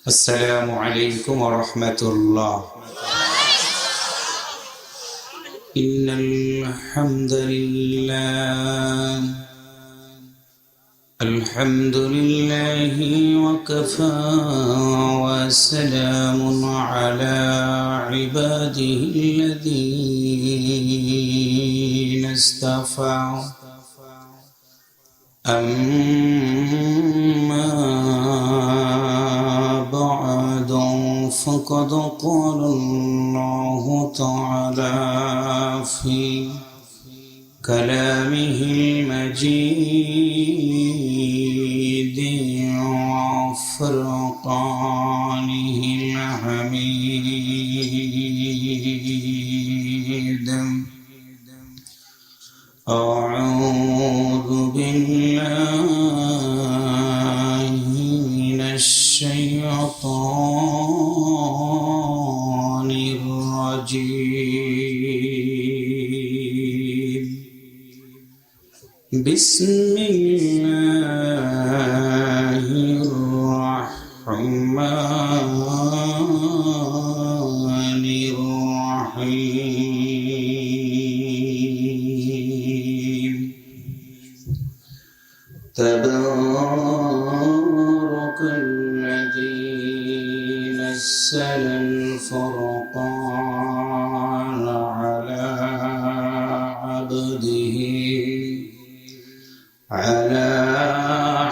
السلام عليكم ورحمة الله. إن الحمد لله وكفى وسلام على عباده الذين اصطفى. أما بعد فقد قال الله تعالى في كلامه المجيد وفرقانه الحميد. أعوذ بالله من الشيطان الرجيم. بسم الله الرحمن الرحيم. تبارك الذي نزل الفرقان على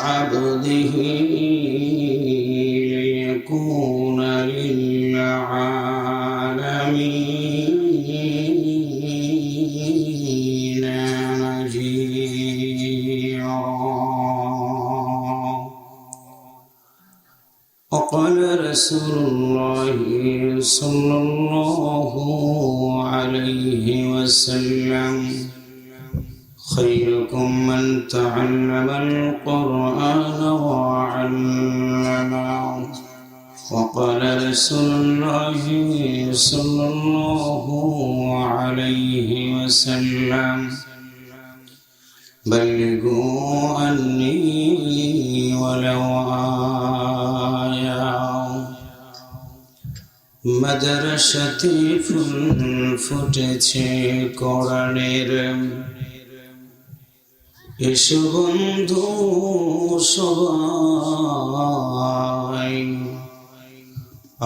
عبده ليكون للعالمين نذيرا. وقال رسول الله صلى الله عليه وسلم: خيركم من تعلم القرآن وعلمه. وقال رسول الله صلى الله عليه وسلم: بلغوا عني ولو آية। মাদ্রাসাতে ফুল ফুটেছে কোরআনের, এসো বন্ধু সবাই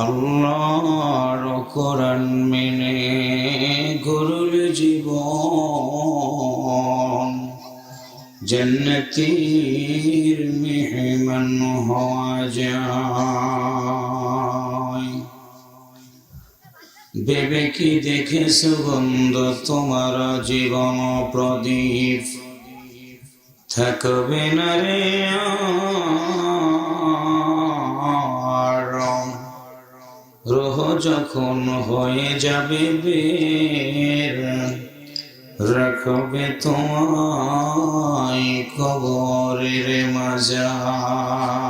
আল্লাহর কোরআন মেনে গড়ল জীবন, জান্নাতের মেহমান হওয়া যায়। ভেবে কি দেখেছো বন্ধু, তোমার জীবন প্রদীপ থাকবে না রে আর। রোহ যখন হয়ে যাবে বের, রাখবে তোমায় কবরের মাজার।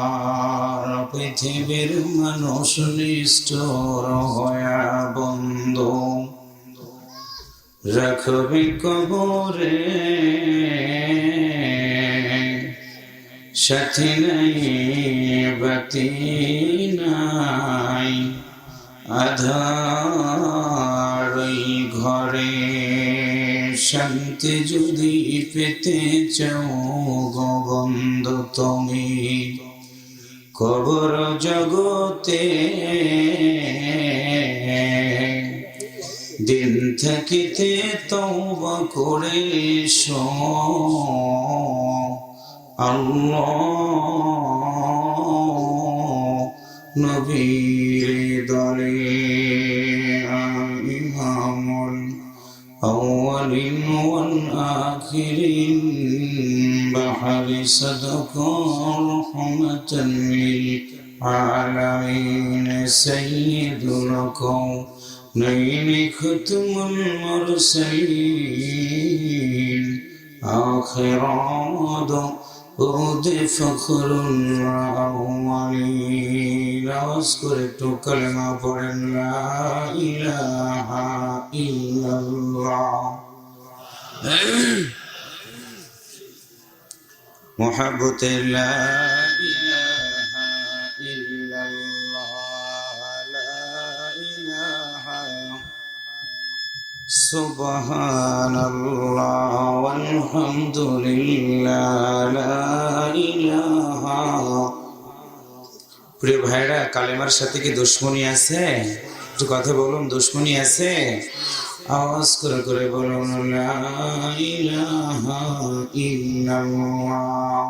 পৃথিবীর মানুষ নিষ্ঠুর হয়া বন্ধু রাখবে কবরে, সাথী নাই বাতি নাই আধার ঘরে। শান্তি যদি পেতে চাও গো বন্ধু তুমি কবর জগতে, দিন থাকিতে তওবা করে এসো আল্লাহ নবীর দলে। ইমামুল আউয়ালিন ওয়াল আখিরিন বাহরি সাদাকা রাহমাতান লিল আলামিন সাইয়্যিদুল কাওনাইনি খাতামুল মুরসালিন আখিরাদ ود فخر الأولين. واذكر كلمة পড়েন لا إله إلا الله محبة لا إله إلا الله সুবহানাল্লাহ ওয়ালহামদুলিল্লাহ লা ইলাহা। প্রিয় ভাইরা, কালেমার সাথে কি দুশ্মনী আছে? একটু কথা বলুন, দুশ্মনী আছে? আওয়াজ করে করে বলুন, লা ইলাহা ইল্লাল্লাহ।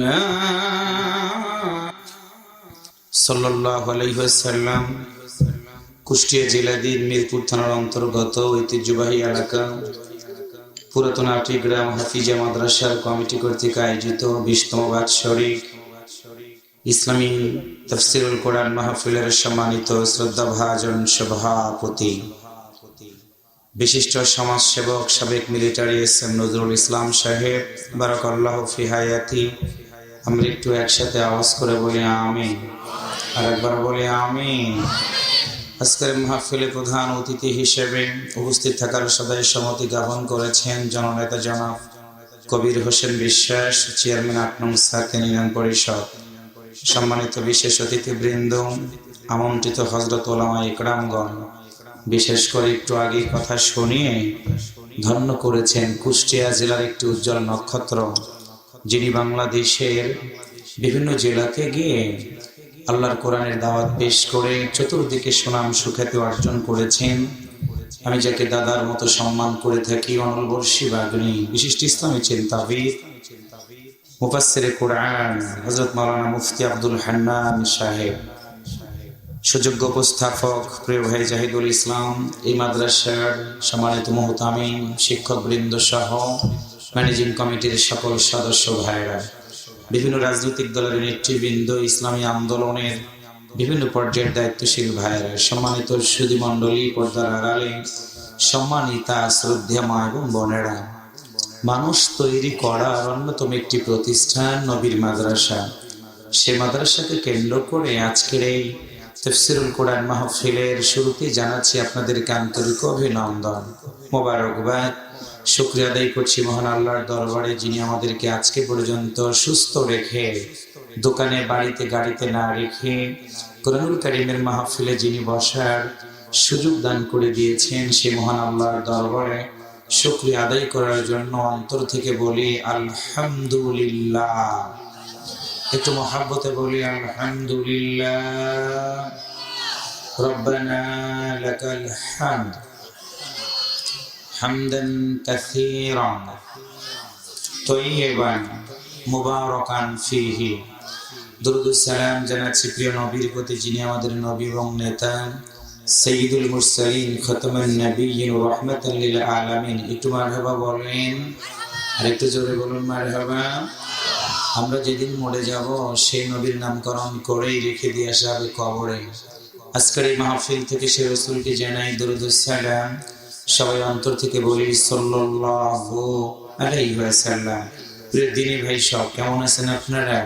লা সাল্লাল্লাহু আলাইহি ওয়াসাল্লাম কুষ্টিয়া জেলাধীন মিরপুর থানার অন্তর্গত ঐতিহ্যবাহী এলাকা পুরাতন আটিগ্রাম হাফিজা মাদ্রাসার কমিটি কর্তৃক আয়োজিত 20তম বাৎসরিক ইসলামী তাফসীরুল কোরআন মাহফিলের সম্মানিত শ্রদ্ধাভাজন সভাপতি বিশিষ্ট সমাজসেবক সাবেক মিলিটারি এসএম নজরুল ইসলাম সাহেব বারাকাল্লাহু ফি হায়াতি। আমরা একটু একসাথে আওয়াজ করে বলি আমিন, আর একবার বলি আমিন। আজকের মাহফিলে প্রধান অতিথি হিসেবে উপস্থিত থাকার সবাই সম্মতি জ্ঞাপন করেছেন জননেতা জনাব কবির হোসেন বিশ্বাস, চেয়ারম্যান ৮ নং সার্কেল ইউনিয়ন পরিষদ। সম্মানিত বিশেষ অতিথিবৃন্দ, আমন্ত্রিত হযরত ওলামা ইকরামগণ, বিশেষ করে একটু আগে কথা শুনিয়ে ধন্য করেছেন কুষ্টিয়া জেলার একটি উজ্জ্বল নক্ষত্র, যিনি বাংলাদেশের বিভিন্ন জেলাতে গিয়ে আল্লাহর কোরআনের দাওয়াত পেশ করে চতুর্দিকে সুনাম সুখ্যাতি অর্জন করেছেন। আমি যাকে দাদার মতো সম্মান করে থাকি, অনলবর্ষী বাগ্মী বিশিষ্ট ইসলামী চিন্তাবিদ মুফাসসিরে কোরআন হযরত মাওলানা মুফতি আব্দুল হান্নান সাহেব, সুযোগ্য উপস্থাপক প্রিয় ভাই জাহিদুল ইসলাম, এই মাদ্রাসার সম্মানিত মুহতামিম, শিক্ষকবৃন্দ সহ ম্যানেজিং কমিটির সকল সদস্য ভাইরা, বিভিন্ন রাজনৈতিক দলের নেতৃবৃন্দ, ইসলামী আন্দোলনের বিভিন্ন পর্যায়ের দায়িত্বশীল ভাইরা, সম্মানিত সুধী মণ্ডলী, পর্দার আড়ালে সম্মানিতা শ্রদ্ধা মা এবং বোনেরা, মানুষ তৈরি করার অন্যতম একটি প্রতিষ্ঠান নবীর মাদ্রাসা। সে মাদ্রাসাকে কেন্দ্র করে আজকের এই তাফসীরুল কোরআন মাহফিলের শুরুতেই জানাচ্ছি আপনাদেরকে আন্তরিক অভিনন্দন, মোবারকবাদ, শুকরিয়া আদায় করছি মহান আল্লাহর দরবারে, যিনি আমাদেরকে আজকে পর্যন্ত সুস্থ রেখে, দোকানে বাড়িতে গাড়িতে না রেখে কোরআনুল কারীমের মাহফিলে যিনি বসার সুযোগ দান করে দিয়েছেন, সেই মহান আল্লাহর দরবারে শুকরিয়া আদায় করার জন্য অন্তর থেকে বলি আলহামদুলিল্লাহ। একটু মহাব্বতে বলি আলহামদুলিল্লাহ। রব্বানা লাকাল হামদ হামদান কাসীরান তাইয়িবান মুবারাকান ফীহি। দুরূদ ও সালাম জানাচ্ছি প্রিয় নবীর প্রতি, যিনি আমাদের নবী এবং নেতা, সাইয়্যিদুল মুরসালিন, খাতামুন নবিয়্যিন, রাহমাতাল লিল আলামিন। একটু মারহাবা বলেন, আর একটু জোরে বলুন মারহাবা। আমরা যেদিন মরে যাব সেই নবীর নামকরণ করেই রেখে দিয়ে আসা হবে কবরে। আজকের এই মাহফিল থেকে সে রাসূলকে জানাই দুরূদ ও সালাম। সবাই অন্তর থেকে বলি সাল্লাল্লাহু আলাইহি ওয়াসাল্লাম। প্রিয় দিনী ভাই সব, কেমন আছেন আপনারা?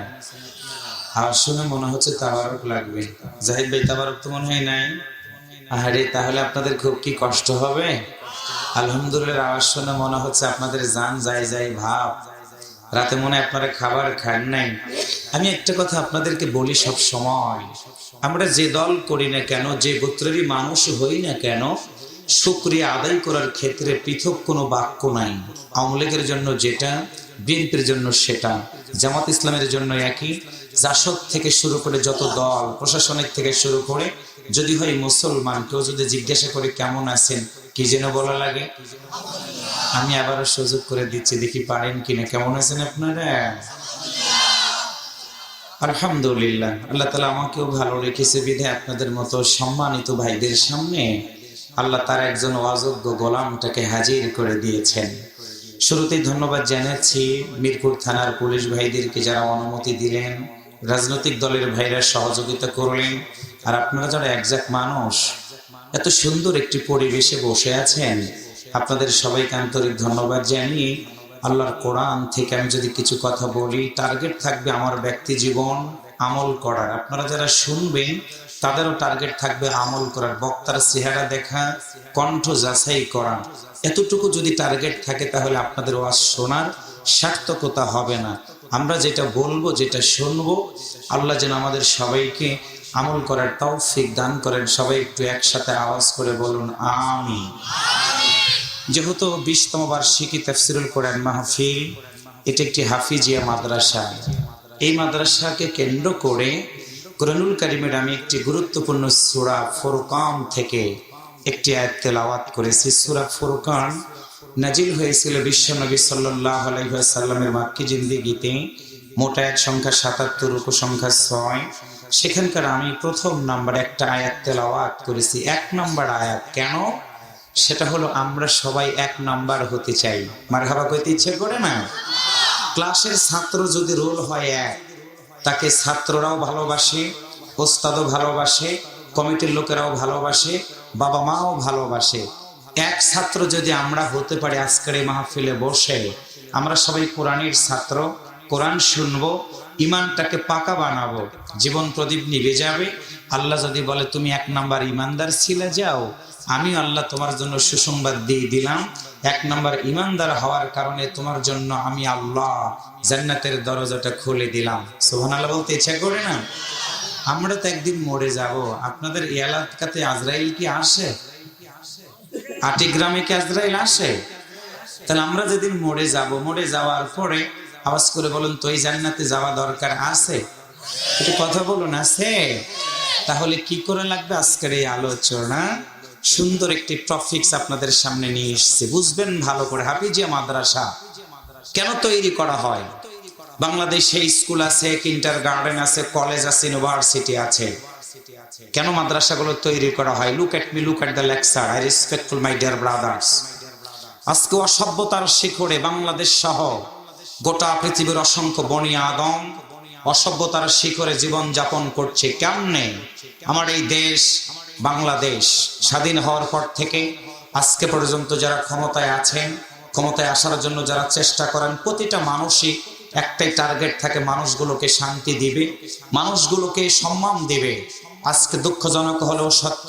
আর শুনে মনে হচ্ছে তাবারক লাগবে। জাহিদ ভাই, তাবারক তো মনে হয় নাই? আরে তাহলে আপনাদের খুব কি কষ্ট হবে? আলহামদুলিল্লাহ আওয়াজ শুনে মনে হচ্ছে আপনাদের জান যাই যাই ভাব। রাতে মনে আপনারা খাবার খান নাই। আমি একটা কথা আপনাদেরকে বলি, সব সময় আমরা যে দল করি না কেন, যে গোত্রেরই মানুষ হই না কেন, শুকরিয়া আদায় করার ক্ষেত্রে পৃথক কোনো বাক্য নাই। আওয়ামী লীগের জন্য যেটা, বিএনপির জন্য সেটা, জামাত ইসলামের জন্য একই, জাসদ থেকে শুরু করে যত দল, প্রশাসনিক থেকে শুরু করে, যদি হয় মুসলমান, কেউ যদি জিজ্ঞাসা করে কেমন আছেন, কি যেন বলা লাগে? আমি আবারও সুযোগ করে দিচ্ছি, দেখি পারেন কিনা। কেমন আছেন আপনারা? আলহামদুলিল্লাহ। আল্লাহ তাআলা আমাকেও ভালো রেখেছে বিধায় আপনাদের মতো সম্মানিত ভাইদের সামনে আল্লাহ তার একজন অযোগ্য গোলামটাকে হাজির করে দিয়েছেন। শুরুতেই ধন্যবাদ জানাচ্ছি মিরপুর থানার পুলিশ ভাইদেরকে, যারা অনুমতি দিলেন, রাজনৈতিক দলের ভাইরা সহযোগিতা করলেন, আর আপনারা যারা একজাক মানুষ এত সুন্দর একটি পরিবেশে বসে আছেন, আপনাদের সবাইকে আন্তরিক ধন্যবাদ জানিয়ে আল্লাহর কোরআন থেকে আমি যদি কিছু কথা বলি, টার্গেট থাকবে আমার ব্যক্তি জীবন আমল করার। আপনারা যারা শুনবেন তাদেরও টার্গেট থাকবে আমল করার, বক্তার চেহারা দেখা, কণ্ঠ যাচাই করা। এতটুকু যদি টার্গেট থাকে তাহলে আপনাদের ওয়াজ শোনার সার্থকতা হবে না। আমরা যেটা বলবো, যেটা শুনবো, আল্লাহ যেন আমাদের সবাইকে আমল করার তৌফিক দান করেন। সবাই একটু একসাথে আওয়াজ করে বলুন আমিন। যেহেতু 20তম বার্ষিকী তাফসীরুল কোরআন মাহফিল, এটা একটি হাফিজিয়া মাদ্রাসা। এই মাদ্রাসাকে কেন্দ্র করে কোরআনুল কারীমের আমি একটি গুরুত্বপূর্ণ সূরা ফুরকান থেকে একটি আয়াত তেলাওয়াত করেছি। সূরা ফুরকান নাজিল হয়েছিল বিশ্বনবী সাল্লাল্লাহু আলাইহি ওয়াসাল্লামের মাক্কি জিন্দেগিতে। মোটা আয়াত সংখ্যা 77, উপসংখ্যা 6। সেখানকার আমি প্রথম নাম্বার একটা আয়াত তেলাওয়াত করেছি। 1 নাম্বার আয়াত। কেন? সেটা হলো আমরা সবাই 1 নাম্বার হতে চাই। মারহাবা কইতে ইচ্ছে করে না? ক্লাসের ছাত্র যদি রোল হয় 1, তাকে ছাত্ররাও ভালোবাসে, ওস্তাদও ভালোবাসে, কমিটির লোকেরাও ভালোবাসে, বাবা মাও ভালোবাসে। 1 ছাত্র যদি আমরা হতে পারি, আজকের এই মাহফিলে বসে আমরা সবাই কোরআনের ছাত্র, কোরআন শুনবো, ইমানটাকে পাকা বানাবো, জীবন প্রদীপ নিভে যাবে। আল্লাহ যদি বলে তুমি 1 নাম্বার ইমানদার ছিলে, যাও, আমি আল্লাহ তোমার জন্য সুসংবাদ দিয়ে দিলাম। 1 নাম্বার ইমানদার হওয়ার কারণে তোমার জন্য আমি আল্লাহ জান্নাতের দরজাটা খুলে দিলাম। সুবহানাল্লাহ বলতে ইচ্ছা করে না? আমরা তো একদিন মরে যাব। আপনাদের এই এলাকাতে আজরাইল কি আসে? আটিগ্রামে কি আজরাইল আসে? তাহলে আমরা যেদিন মরে যাব, মরে যাওয়ার পরে আওয়াজ করে বলুন তো, এই জান্নাতে যাওয়া দরকার আছে? একটু কথা বলুন, আছে? তাহলে কি করে লাগবে আজকের এই আলোচনা? সুন্দর একটি টপিকস আপনাদের সামনে নিয়ে এসেছি, বুঝবেন ভালো করে। হাফিজিয়া মাদ্রাসা কেন তৈরি করা হয়? বাংলাদেশে স্কুল আছে, কিন্ডারগার্টেন আছে, কলেজ আছে, ইউনিভার্সিটি আছে। কেন মাদ্রাসাগুলো তৈরি করা হয়? Look at me, look at the lecture, I respectful my dear brothers. আজকে অসভ্যতার শিখরে বাংলাদেশ সহ গোটা পৃথিবীর অসংখ্য বনি আদম অসভ্যতার শিখরে জীবন যাপন করছে। কেমনে? আমার এই দেশ বাংলাদেশ স্বাধীন হওয়ার পর থেকে আজকে পর্যন্ত যারা ক্ষমতায় আছেন, ক্ষমতায় আসার জন্য যারা চেষ্টা করেন, প্রতিটা মানুষই একটাই টার্গেট থাকে, মানুষগুলোকে শান্তি দিবে, মানুষগুলোকে সম্মান দিবে। আজকে দুঃখজনক হলেও সত্য,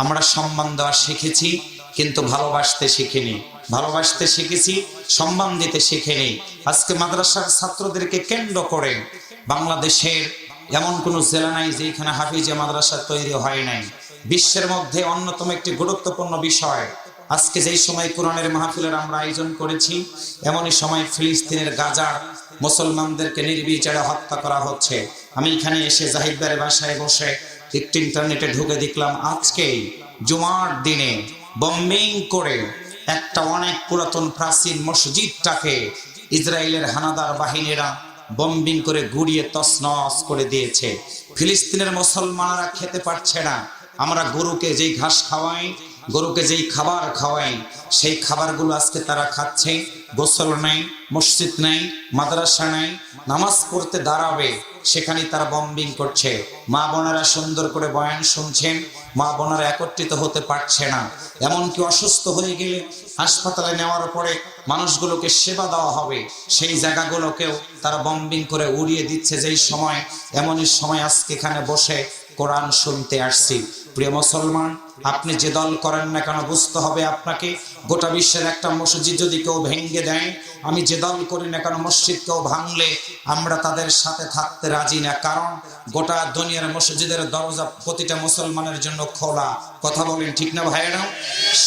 আমরা সম্মান দেওয়া শিখেছি কিন্তু ভালোবাসতে শিখিনি। ভালোবাসতে শিখেছি, সম্মান দিতে শিখিনি। আজকে মাদ্রাসার ছাত্রদেরকে কেন্দ্র করে বাংলাদেশের এমন কোন জেলা নাই যেখানে হাফিজিয়া মাদ্রাসা তৈরি হয় নাই। বিশ্বের মধ্যে অন্যতম একটি গুরুত্বপূর্ণ বিষয়। আজকে যেই সময় কোরআনের মাহফিলের আমরা আয়োজন করেছি, এমনই সময় ফিলিস্তিনের গাজার মুসলমানদেরকে নির্বিচারে হত্যা করা হচ্ছে। আমি এখানে এসে জাহিদ ভাইয়ের বাসায় বসে একটু ইন্টারনেটে ঢুকে দেখলাম, আজকেই জুমার দিনে বম্বিং করে একটা অনেক পুরাতন প্রাচীন মসজিদটাকে ইসরায়েলের হানাদার বাহিনীরা বম্বিং করে গুড়িয়ে তছনছ করে দিয়েছে। ফিলিস্তিনের মুসলমানরা খেতে পারছে না। আমরা গরুকে যেই ঘাস খাওয়াই, গরুকে যেই খাবার খাওয়াই, সেই খাবারগুলো আজকে তারা খাচ্ছে। গোসল নাই, মসজিদ নাই, মাদ্রাসা নাই, নামাজ পড়তে দাঁড়াবে সেখানে তারা বম্বিং করছে। মা বোনেরা সুন্দর করে বয়ান শুনছেন, মা বোনেরা একত্রিত হতে পারছে না। এমনকি অসুস্থ হয়ে গেলে হাসপাতালে নেওয়ার পরে মানুষগুলোকে সেবা দেওয়া হবে, সেই জায়গাগুলোকেও তারা বম্বিং করে উড়িয়ে দিচ্ছে। যেই সময়, এমনই সময় আজকে এখানে বসে কোরআন শুনতে আসছি। প্রিয় মুসলমান, আপনি যে দল করেন না কেন, বুঝতে হবে আপনাকে গোটা বিশ্বের একটা মসজিদ যদি কেউ ভেঙে দেয়, আমি যে দল করি না কেন, মসজিদ কেউ ভাঙলে আমরা তাদের সাথে থাকতে রাজি না। কারণ গোটা দুনিয়ার মসজিদের দরজা প্রতিটা মুসলমানের জন্য খোলা। কথা বলেন ঠিক না ভাইয়েরা?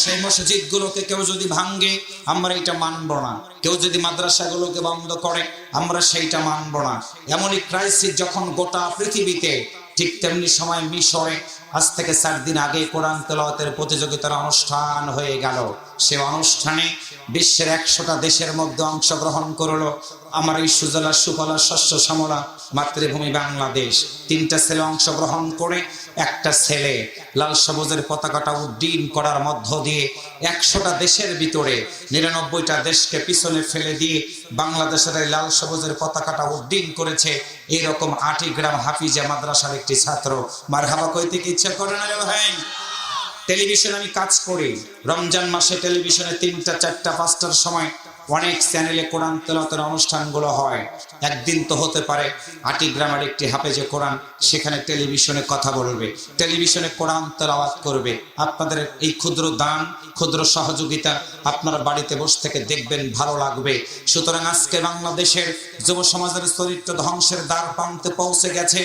সেই মসজিদগুলোকে কেউ যদি ভাঙে, আমরা এটা মানব না। কেউ যদি মাদ্রাসাগুলোকে বন্ধ করে, আমরা সেইটা মানব না। এমনই ক্রাইসিস যখন গোটা পৃথিবীতে, ঠিক তেমনি সময় মিশরে আজ থেকে 4 দিন আগে কোরআন তেলাওয়াতের প্রতিযোগিতার অনুষ্ঠান হয়ে গেল। সে অনুষ্ঠানে বিশ্বের 100টা দেশের মধ্যে অংশগ্রহণ করলো আমার এই সুজলা সুফলা শস্য শ্যামলা মাতৃভূমি বাংলাদেশ। 3টা ছেলে অংশগ্রহণ করে একটা ছেলে লাল সবুজের পতাকাটা উড্ডীন করার মধ্য দিয়ে 100টা দেশের ভিতরে 99টা দেশকে পিছনে ফেলে দিয়ে বাংলাদেশের এই লাল সবুজের পতাকাটা উড্ডীন করেছে এইরকম আটিগ্রাম হাফিজিয়া মাদ্রাসার একটি ছাত্র। মারহাবা কইতে কি ইচ্ছা করে না রে ভাই? টেলিভিশনে আমি কাজ করি, রমজান মাসে টেলিভিশনে 3টা, 4টা, 5টার সময় অনেক চ্যানেলে কোরআন তেলাওয়াতের অনুষ্ঠানগুলো হয়। একদিন তো হতে পারে আটিগ্রামের একটি হাফেজে কোরআন সেখানে টেলিভিশনে কথা বলবে, টেলিভিশনে কোরআন তেলাওয়াত করবে। আপনাদের এই ক্ষুদ্র দান, ক্ষুদ্র সহযোগিতা আপনারা বাড়িতে বসে থেকে দেখবেন, ভালো লাগবে। সুতরাং আজকে বাংলাদেশের যুব সমাজের চরিত্র ধ্বংসের দ্বার প্রান্তে পৌঁছে গেছে।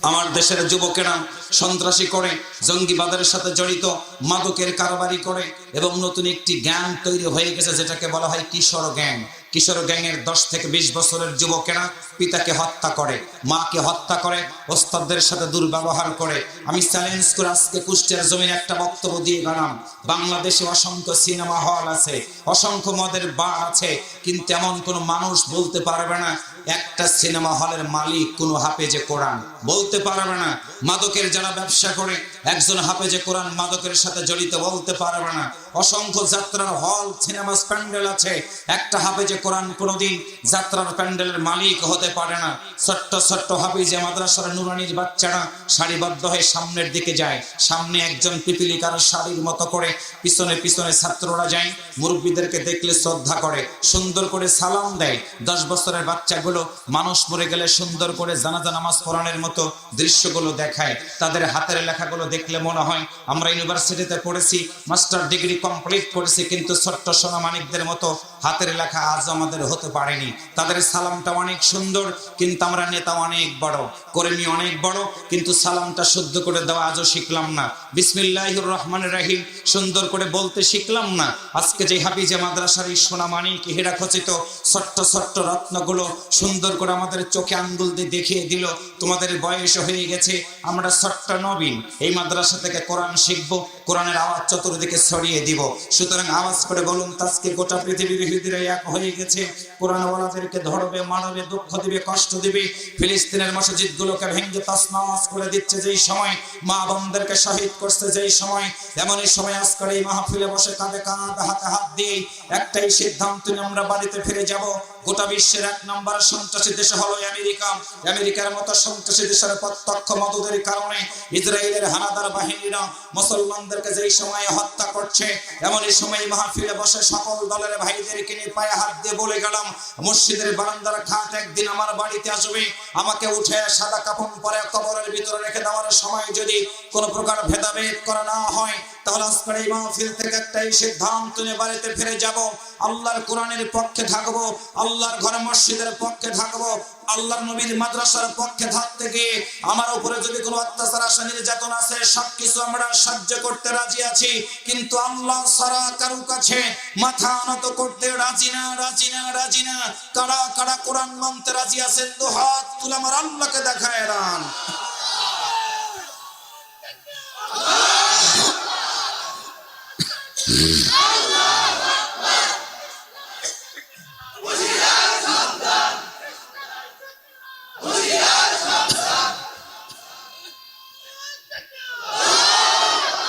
আমার দেশের যুবকেরা সন্ত্রাসী করে, জঙ্গিবাদের সাথে জড়িত, মাদকের কারবারি করে এবং নতুন একটি গ্যাং তৈরি হয়ে গেছে যেটাকে বলা হয় কিশোর গ্যাং। কিশোর গ্যাংয়ের 10 থেকে 20 বছরের যুবকেরা পিতাকে হত্যা করে, মাকে হত্যা করে, ওস্তাদদের সাথে দুর্ব্যবহার করে। আমি চ্যালেঞ্জ করে আজকে কুষ্টিয়ার জমিনে একটা বক্তব্য দিয়ে গেলাম, বাংলাদেশে অসংখ্য সিনেমা হল আছে, অসংখ্য মদের বার আছে, কিন্তু এমন কোনো মানুষ বলতে পারবে না একটা সিনেমা হলের মালিক কোনো হাফেজে কোরআন, বলতে পারবে না। মাদকের যারা ব্যবসা করে একজন হাফেজে কোরআন মাদকের সাথে জড়িত, বলতে পারবে না। অসংখ্য যাত্রার হল, সিনেমা প্যান্ডেল আছে, একটা হাফেজে কোরআন কোনোদিন যাত্রার প্যান্ডেলের মালিক হতে পারে না। ছোট্ট ছোট্ট হাফেজে মাদ্রাসার নুরানির বাচ্চারা সারিবদ্ধ হয়ে সামনের দিকে যায়, সামনে একজন পিপিলিকার শাড়ির মতো করে, পিছনে পিছনে ছাত্ররা যায়, মুরব্বীদেরকে দেখলে শ্রদ্ধা করে, সুন্দর করে সালাম দেয়। 10 বছরের বাচ্চাগুলো মানুষ মরে গেলে সুন্দর করে জানাজা নামাজ পড়ানোর মতো দৃশ্যগুলো দেখায়। তাদের হাতের লেখাগুলো দেখলে মনে হয় আমরা ইউনিভার্সিটিতে পড়েছি, মাস্টার ডিগ্রি কমপ্লিট করেছি, কিন্তু ছোট্ট সোনা মানিকদের মতো হাতের লেখা আজ আমাদের হতে পারেনি। তাদের সালামটা অনেক সুন্দর, কিন্তু আমরা নেতা অনেক বড়, কর্মী অনেক বড়, কিন্তু সালামটা শুদ্ধ করে দেওয়া আজও শিখলাম না। বিসমিল্লাহির রহমানির রহিম সুন্দর করে বলতে শিখলাম না। আজকে যে হাফিজে মাদ্রাসার এই সোনা মানিক হীরা খচিত ছোট্ট ছোট্ট রত্নগুলো সুন্দর করে আমাদের চোখে আঙ্গুল দিয়ে দেখিয়ে দিল, তোমাদের বয়স হয়ে গেছে, আমরা ছোট্ট নবীন, এই মাদ্রাসা থেকে কোরআন শিখবো, কোরআনের আওয়াজ চতুর্দিকে ছড়িয়ে দিব। সুতরাং আওয়াজ করে বলুন, আজকে গোটা পৃথিবীর হৃদয়ে এক হয়ে গেছে, কোরআনওয়ালাদেরকে ধরবে, মারবে, দুঃখ দিবে, কষ্ট দিবে। ফিলিস্তিনের মসজিদগুলোকে ভেঙে তছনছ করে দিচ্ছে যেই সময়, মা বোনদেরকে শহীদ করছে যেই সময়, এমনই সময় আজকের এই মাহফিলে বসে কাঁধে কাঁধ হাতে হাত দিয়ে একটাই সিদ্ধান্ত নিয়ে আমরা বাড়িতে ফিরে যাব। গোটা বিশ্বের 1 নম্বর সন্ত্রাসী দেশ হলো আমেরিকা। আমেরিকার মতো সন্ত্রাসী দেশের প্রত্যক্ষ মদদের কারণে ইসরায়েলের হানাদার বাহিনীরা মুসলমানদেরকে যেই সময়ে হত্যা করছে, এমনই সময় মাহফিলে বসে সকল দলের ভাইদেরকে নিয়ে পায়ে হাত দিয়ে বলে গেলাম, মসজিদের বারান্দার খাট একদিন আমার বাড়িতে আসবে, আমাকে উঠে সাদা কাপড় পরে কবরের ভিতরে রেখে দেওয়ার সময় যদি কোনো প্রকার ভেদাভেদ করা না হয়, তাহলে আজকের এই মাহফিল থেকে একটাই সিদ্ধান্ত নিয়ে বাড়িতে ফিরে যাব, আল্লাহর কোরআনের পক্ষে থাকবো, আল্লাহর ঘরে মসজিদের পক্ষে থাকবো, আল্লাহর নবীর মাদ্রাসার পক্ষে থাকতে গিয়ে আমার উপরে যদি কোনো অত্যাচার আসে, নির্যাতন আছে, সবকিছু আমরা সহ্য করতে রাজি আছি, কিন্তু আল্লাহ ছাড়া কারো কাছে মাথা নত করতে রাজি না, রাজি না, রাজি না। কারা কারা কোরআন মানতে রাজি আছেন? তো হাত তুলে আমার আল্লাহকে দেখায় রান।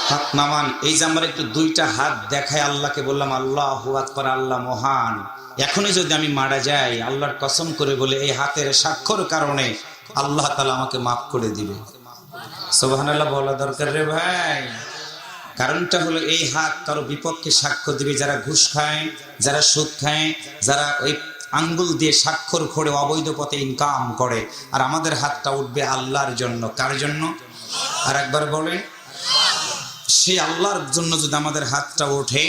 হাত নামান। এই যে আমরা একটু 2টা হাত দেখায় আল্লাহকে বললাম আল্লাহু আকবার, আল্লাহ মহান। এখনই যদি আমি মারা যাই, আল্লাহর কসম করে বলে এই হাতের স্বাক্ষর কারণে আল্লাহ তাআলা আমাকে মাফ করে দিবে। সুবহানাল্লাহ বলা দরকার রে ভাই। কারণটা হলো এই হাত কারো বিপক্ষে সাক্ষ্য দিবে, যারা ঘুষ খায়, যারা সুদ খায়, যারা ওই আঙ্গুল দিয়ে স্বাক্ষর করে অবৈধ পথে ইনকাম করে। আর আমাদের হাতটা উঠবে আল্লাহর জন্য। কার জন্য? আর একবার বলে, সেই আল্লাহর জন্য যদি আমাদের হাতটা ওঠে।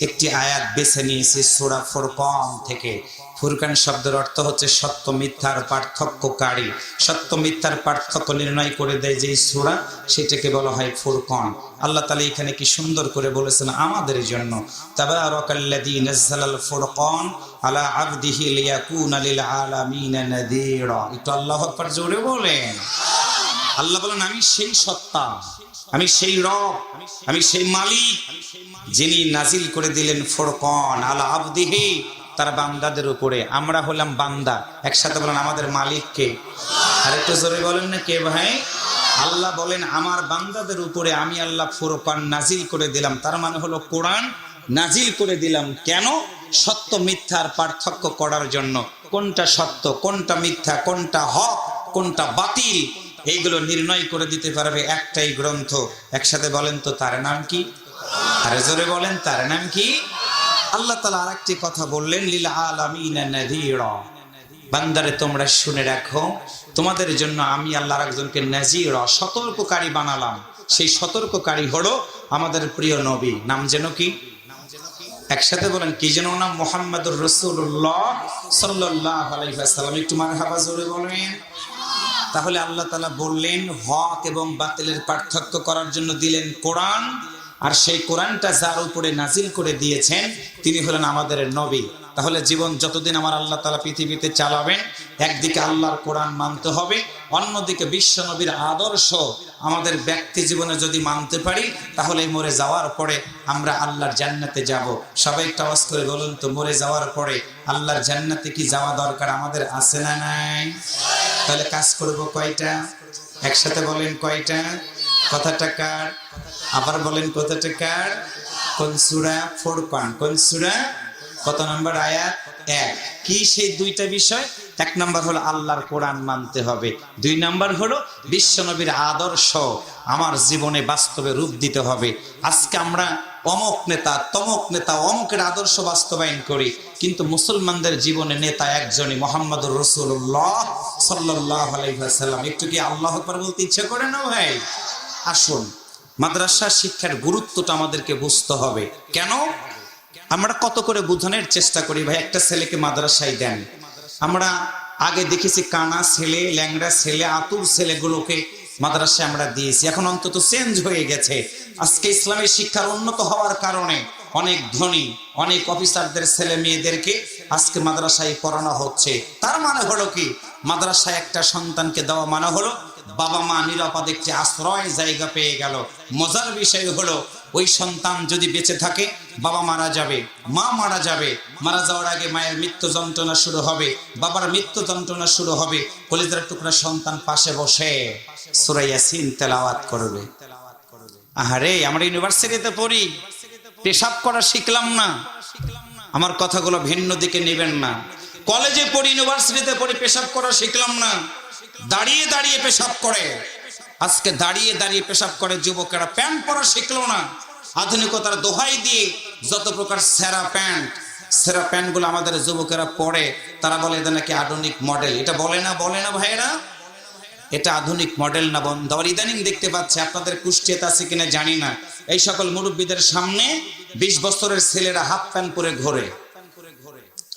একটি আয়াত বেছে নিয়েছি সূরা ফুরকান থেকে। ফুরকান শব্দের অর্থ হচ্ছে সত্য মিথ্যার পার্থক্যকারী। সত্য মিথ্যার পার্থক্য নির্ণয় করে দেয় যেই সূরা, সেটাকে বলা হয় ফুরকান। আল্লাহ তাআলা এখানে কি সুন্দর করে বলেছেন আমাদের জন্য, তাবারাকাল্লাযী নাযালাল ফুরকান আলা আবদিহি লিয়াকুনা লিল আলামিনা নাযীরা। একটু আল্লাহু আকবার জোরে বলেন। আল্লাহ বলেন, আমি সেই সত্তা, আমি সেই রব, আমি সেই মালিক, যিনি নাজিল করে দিলেন ফুরকান আলা আবদিহি, তার বান্দাদের উপরে। আমরা হলাম বান্দা। একসাথে বলেন, আমাদের মালিক কে? আর একটু জোরে বলেন না, কে ভাই? আল্লাহ বলেন, আমার বান্দাদের উপরে আমি আল্লাহ ফুরকান নাজিল করে দিলাম। তার মানে হলো কোরআন নাজিল করে দিলাম। কেন? সত্য মিথ্যার পার্থক্য করার জন্য। কোনটা সত্য, কোনটা মিথ্যা, কোনটা হক, কোনটা বাতিল, এইগুলো নির্ণয় করে দিতে পারবে একটাই গ্রন্থ। একসাথে বলেন তো, তার নাম কি? আরে জোরে বলেন, তার নাম কি? আল্লাহ তাআলা আরেকটি কথা বললেন, লিল আলামিনা নাযীরা, বান্দারে তোমরা শুনে রাখো, তোমাদের জন্য আমি আল্লাহর একজনকে নাযীরা, সতর্ককারী বানালাম। সেই সতর্ককারী হলো আমাদের প্রিয় নবী, নাম যেন কি? একসাথে বলেন, কি যেন নাম? মুহাম্মাদুর রাসূলুল্লাহ সাল্লাল্লাহু আলাইহি ওয়াসাল্লাম। একটু মারহাবা জোরে বলেন। তাহলে আল্লাহ তাআলা বললেন হক এবং বাতিলের পার্থক্য করার জন্য দিলেন কোরআন, আর সেই কোরআনটা যার উপরে নাজিল করে দিয়েছেন তিনি হলেন আমাদের নবী। তাহলে জীবন যতদিন আমার আল্লাহ তাআলা পৃথিবীতে চালাবেন, একদিকে আল্লাহর কোরআন মানতে হবে, অন্যদিকে বিশ্ব নবীর আদর্শ আমাদের ব্যক্তি জীবনে যদি মানতে পারি, তাহলে মরে যাওয়ার পরে আমরা আল্লাহর জান্নাতে যাব। সবাই একটা আওয়াজ করে বলুন তো, মরে যাওয়ার পরে আল্লাহর জান্নাতে কি যাওয়া দরকার আমাদের আছে না নাই? তাহলে কাজ করব কয়টা? একসাথে বলেন কয়টা? কথাটা কার? আবার বলেন কথাটা কার? কোন সূরা? ফুরকান। কোন সূরা? কত নম্বর আয়াত? 1। কি সেই দুইটা বিষয়? 1 নম্বর হলো আল্লাহর কোরআন মানতে হবে, 2 নম্বর হলো বিশ্বনবীর আদর্শ আমার জীবনে বাস্তবে রূপ দিতে হবে। আজকে আমরা অমুক নেতা, তমুক নেতা, অমুকের আদর্শ বাস্তবায়ন করি, কিন্তু মুসলমানদের জীবনে নেতা একজনই, মুহাম্মদুর রাসূলুল্লাহ সাল্লাল্লাহু আলাইহি ওয়াসাল্লাম। একটু কি আল্লাহু আকবার বলতে ইচ্ছে করে না ভাই? আসুন, মাদ্রাসা শিক্ষার গুরুত্বটা আমাদেরকে বুঝতে হবে। কেন? আমরা কত করে বোঝানোর চেষ্টা করি, ভাই একটা ছেলেকে মাদ্রাসায় দেন। আমরা আগে দেখেছি কানা ছেলে, ল্যাংড়া ছেলে, আতুর ছেলেগুলোকে মাদ্রাসায় আমরা দিয়েছি, এখন অন্তত চেঞ্জ হয়ে গেছে। আজকে ইসলামের শিক্ষার উন্নত হওয়ার কারণে অনেক ধনী, অনেক অফিসারদের ছেলে মেয়েদেরকে আজকে মাদ্রাসায় পড়ানো হচ্ছে। তার মানে হলো কি? মাদ্রাসায় একটা সন্তানকে দেওয়া মানে হলো বাবা মা নিরাপদ একটি আশ্রয় জায়গা পেয়ে গেল। মজার বিষয় হলো, ওই সন্তান যদি বেঁচে থাকে, বাবা মারা যাবে, মা মারা যাবে, মারা যাওয়ার আগে মায়ের মৃত্যু যন্ত্রণা শুরু হবে, বাবার মৃত্যু যন্ত্রণা শুরু হবে, কলিজার টুকরা সন্তান পাশে বসে সূরা ইয়াসিন তেলাওয়াত করবে। আহারে, আমরা ইউনিভার্সিটিতে পড়ি, পেশাব করা শিখলাম না। আমার কথাগুলো ভিন্ন দিকে নেবেন না। কলেজে পড়ি, ইউনিভার্সিটিতে পড়ি, পেশাব করা শিখলাম না। দাঁড়িয়ে দাঁড়িয়ে পেশাব করে, আজকে দাঁড়িয়ে দাঁড়িয়ে পেশাব করে যুবকেরা। প্যান্ট পরা শিখলো না। আধুনিকতার দোহাই দিয়ে যত প্রকার সেরা প্যান্ট গুলো আমাদের যুবকেরা পরে, তারা বলে এটা নাকি আধুনিক মডেল। এটা বলে না ভাইয়েরা? এটা আধুনিক মডেল না বন্ধু। আবার ইদানিং দেখতে পাচ্ছে, আপনাদের কুষ্টিয়াতে আছে কিনা জানি না, এই সকল মুরব্বীদের সামনে 20 বছরের ছেলেরা হাফ প্যান্ট পরে ঘোরে,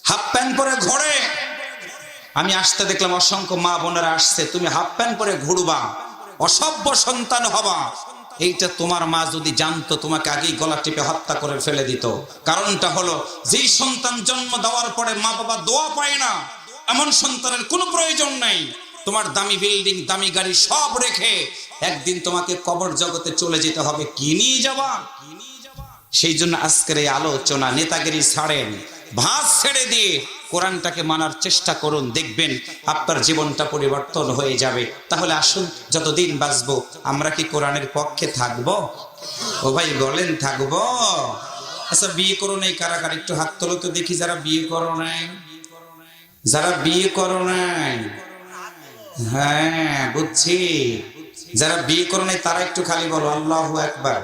হাফ প্যান্ট পরে ঘোরে। আমি আসতে দেখলাম অসংখ্য মা বোনেরা আসছে, তুমি হাফ প্যান্ট পরে ঘুরবা, অসভ্য সন্তান হবা। এইটা তোমার মা যদি জানতো, তোমাকে আগেই গলা টিপে হত্যা করে ফেলে দিত। কারণটা হলো, যেই সন্তান জন্ম দেওয়ার পরে মা বাবা দোয়া পায় না, এমন সন্তানের কোনো প্রয়োজন নাই। তোমার দামি বিল্ডিং, দামি গাড়ি সব রেখে একদিন তোমাকে কবর জগতে চলে যেতে হবে, কি নিয়ে যাবা? সেই জন্য আজকের এই আলোচনা, নেতাগিরি ছাড়েন, ভাঁজ ছেড়ে দিয়ে কোরআনটাকে মানার চেষ্টা করুন, দেখবেন আপনার জীবনটা পরিবর্তন হয়ে যাবে। তাহলে আসুন, যতদিন বাঁচবো আমরা কি কোরআনের পক্ষে থাকবো? ও ভাই বলেন, থাকবো? আচ্ছা, বিয়ে করো নাই কারা কারা? একটু হাত তোলো তো দেখি, যারা বিয়ে করো নাই। যারা বিয়ে করো নাই, হ্যাঁ বুঝছি, যারা বিয়ে করো নাই তারা একটু খালি বলো আল্লাহু আকবার।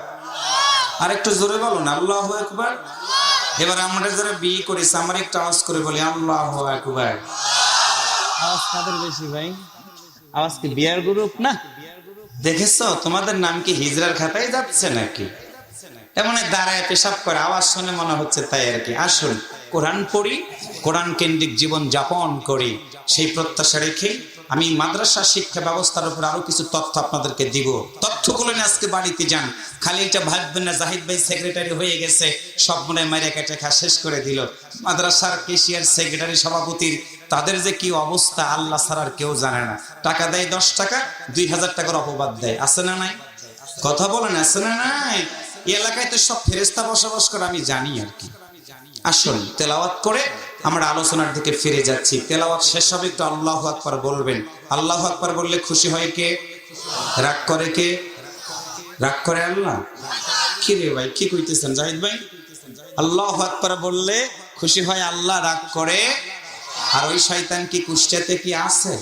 আর একটু জোরে বলো না, আল্লাহু আকবার। এবার আমরা যারা বিয়ে করেছি, আমরা একটু আওয়াজ করে বলি আল্লাহু আকবার। আওয়াজ কাদের বেশি ভাই? আওয়াজ কি বিয়ার গ্রুপ না? দেখেছো, তোমাদের নাম কি হিজরার খাতায় যাচ্ছে নাকি? এমন দাঁড়ায় পেশাব করে, আওয়াজ শুনে মনে হচ্ছে তাই আর কি। আসুন, কোরআন পড়ি, কোরআন কেন্দ্রিক জীবন যাপন করি, সেই প্রত্যাশা রেখে আমি মাদ্রাসা শিক্ষা ব্যবস্থার উপর আরো কিছু তথ্য আপনাদেরকে দিব। তথ্যগুলো নিয়ে আজকে বাড়িতে যান, খালি এটা ভাববেন না জাহিদ ভাই সেক্রেটারি হয়ে গেছে, সব মনে মাইরা কেটে খা শেষ করে দিল। মাদ্রাসার কেশিয়ার, সেক্রেটারি, সভাপতির তাদের যে কি অবস্থা আল্লাহ ছাড়ার কেউ জানে না। টাকা দেয় 10 টাকা, 2000 টাকার অপবাদ দেয়। আছে না নাই? কথা বলেন, আছে না নাই? এই এলাকায় তো সব ফেরেশতা বসবাস করে, আমি জানি আর কি। আসুন, তেলাওয়াত করে আমরা আলোচনার দিকে ফিরে যাচ্ছি। তেলাওয়াত শেষ হবে, একটু আল্লাহু আকবার বলবেন। আল্লাহু আকবার বললে খুশি হয় কে? রাগ করে কে? রাগ করে আল্লাহ? কি রে ভাই, কি কইতেছেন জাহিদ ভাই? আল্লাহু আকবার বললে খুশি হয় আল্লাহ, রাগ করে। আর ওই শয়তান কি কুষ্টিয়াতে কি আছে?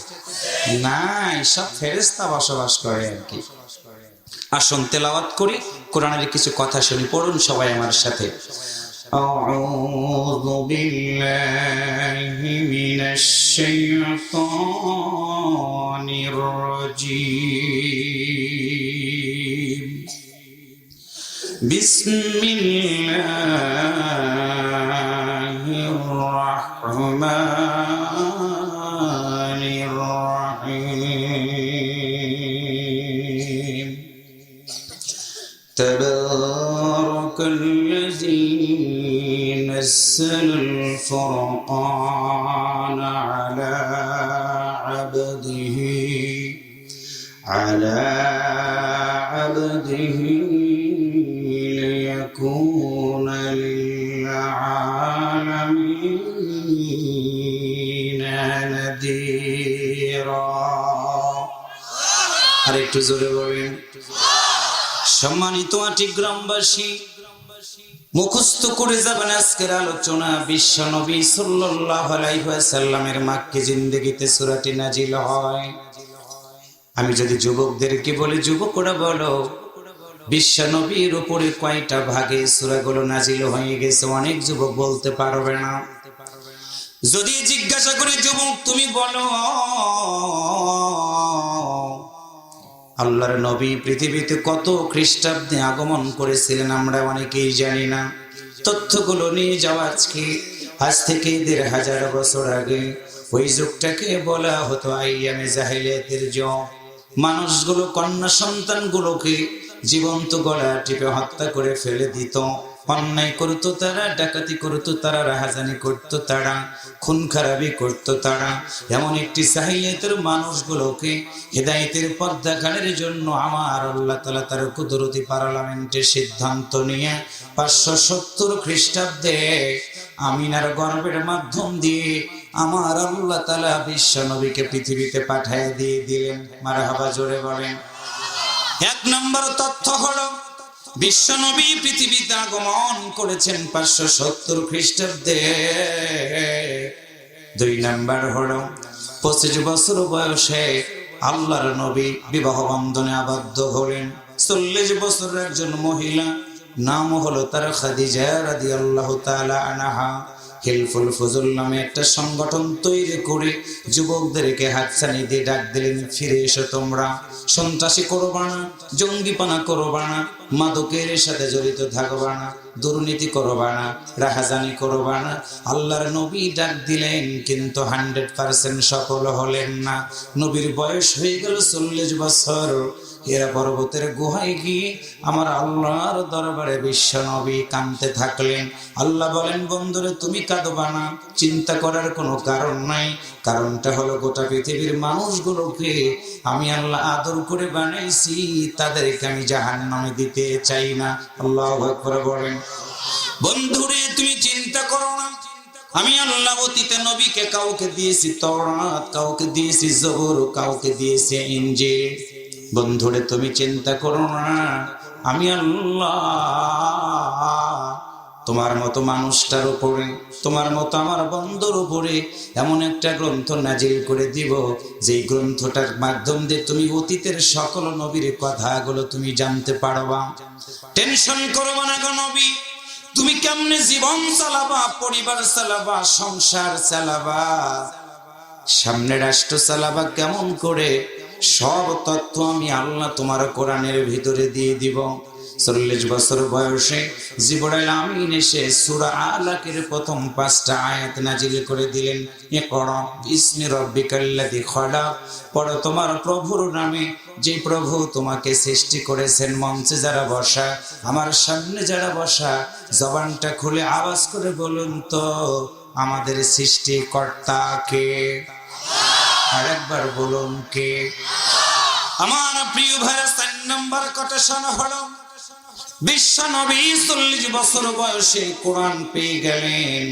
নাই, সব ফেরেশতা বসবাস করে আর কি। আসুন তেলাওয়াত করি, কোরআনের কিছু কথা শুনি। পড়ুন সবাই আমার সাথে। أعوذ بالله من الشيطان الرجيم بسم الله الرحمن الرحيم تبارك الذي نزل الفرقان على عبده ليكون للعالمين نذيرا আর একটু জোরে বলেন। সম্মানিত আটি গ্রামবাসী, মুখস্থ করে যাবেন আজকের আলোচনা। বিশ্ব নবী সাল্লাল্লাহু আলাইহি ওয়াসাল্লামের মাক্কি জিন্দেগিতে সূরাটি নাজিল হয়। আমি যদি যুবকদেরকে বলি, যুবকরা বলো বিশ্ব নবীর উপরে কয়টা ভাগে সূরাগুলো নাজিল হয়ে গেছে? অনেক যুবক বলতে পারবে না। যদি জিজ্ঞাসা করি যুবক তুমি বলো, আল্লাহর নবী পৃথিবীতে কত খ্রিস্টাব্দে আগমন করেছিলেন আমরা অনেকেই জানি না। তথ্যগুলো নিয়ে যাওয়া আজ থেকে ১৫০০ বছর আগে ওই যুগটাকে বলা হতো আইয়ামে জাহিলিয়াতের যুগ। মানুষগুলো কন্যা সন্তানগুলোকে জীবন্ত গলা টিপে হত্যা করে ফেলে দিত। অন্যায় করতো তারা, ডাকাতি করতো তারা, রাহাজানি করতো তারা, খুন খারাপি করতো তারা। এমন একটি জাহিলিয়াতের মানুষগুলোকে হেদায়েতের পথ দেখানোর জন্য আমার আল্লাহ তাআলা তার কুদরতি পার্লামেন্টে সিদ্ধান্ত নিয়ে ৫৭০ খ্রিস্টাব্দে আমিনার গর্ভের মাধ্যম দিয়ে আমার আল্লাহ তাআলা বিশ্ব নবীকে পৃথিবীতে পাঠিয়ে দিয়ে দিলেন। মারহাবা, জোরে বলেন। এক নম্বর তথ্য হলো বিশ্ব নবী পৃথিবীতে আগমন করেছেন ৫৭০ খ্রিস্টাব্দে। ২ নাম্বার হলো ২৫ বছর বয়সে আল্লাহর নবী বিবাহ বন্ধনে আবদ্ধ হলেন। ৪০ বছরের একজন মহিলা, নাম হলো তার খাদিজা রাদিয়াল্লাহু তাআলা আনহা, হিলফুল ফুজুল নামে একটা সংগঠন তৈরি করে যুবকদেরকে হাতছানি দিয়ে ডাক দিলেন, ফিরে এসো তোমরা, সন্ত্রাসী করবা না, জঙ্গিপানা করবা না, মাদকের সাথে জড়িত থাকবা না, দুর্নীতি করবা না, রাহাজানি করবা না। আল্লাহর নবী ডাক দিলেন, কিন্তু 100% সফল হলেন না। নবীর বয়স হয়ে গেল ৪০ বছর। এরা পর্বতের গুহায় গিয়ে আমার আল্লাহর দরবারে বিশ্ব নবী কাঁদতে থাকলেন। আল্লাহ বলেন, বন্ধুরে তুমি কাঁদবা না, চিন্তা করার কোনো কারণ নাই। কারণটা হলো গোটা পৃথিবীর মানুষগুলোকে আমি আল্লাহ আদর করে বানাইছি, তাদেরকে আমি জাহান্নামে দিতে চাই না। আল্লাহু আকবার বলেন। বন্ধুরে তুমি চিন্তা করো না, আমি আল্লাহ অতীতে নবীকে কাউকে দিয়েছি তাওরাত, কাউকে দিয়েছি জবুর, কাউকে দিয়েছি ইনজিল। বন্ধুরে তুমি চিন্তা করো না, আমি আল্লাহ তোমার মতো মানুষটার উপরে, তোমার মতো আমার বন্ধুর উপরে এমন একটা গ্রন্থ নাজিল করে দিব, যেই গ্রন্থটার মাধ্যম দিয়ে তুমি অতীতের সকল নবীর কথাগুলো তুমি জানতে পারবা। টেনশন করবা না গো নবী, তুমি কেমনে জীবন চালাবা, পরিবার চালাবা, সংসার চালাবা, সামনে রাষ্ট্র চালাবা কেমন করে, সব তথ্য আমি আল্লাহ তোমার কোরআনের ভিতরে দিয়ে দিব। ৪০ বছর বয়সে জিবরাইল আমিন এসে সূরা আলাকের প্রথম ৫টা আয়াত নাজিল করে দিলেন। ইকরা বিসমি রাব্বিকাল্লাযী খালাক, পড়ো তোমার প্রভুর নামে, যে প্রভু তোমাকে সৃষ্টি করেছেন। মঞ্চে যারা বসা, আমার সামনে যারা বসা, জবানটা খুলে আওয়াজ করে বলুন তো, আমাদের সৃষ্টিকর্তা কে? আরেকবার বলুন কে? আমার প্রিয় ভাইরা, ৪ নম্বর কোটেশন হলো বিশ্ব নবী ৪০ বছর বয়সে কোরআন পেয়ে গেলেন।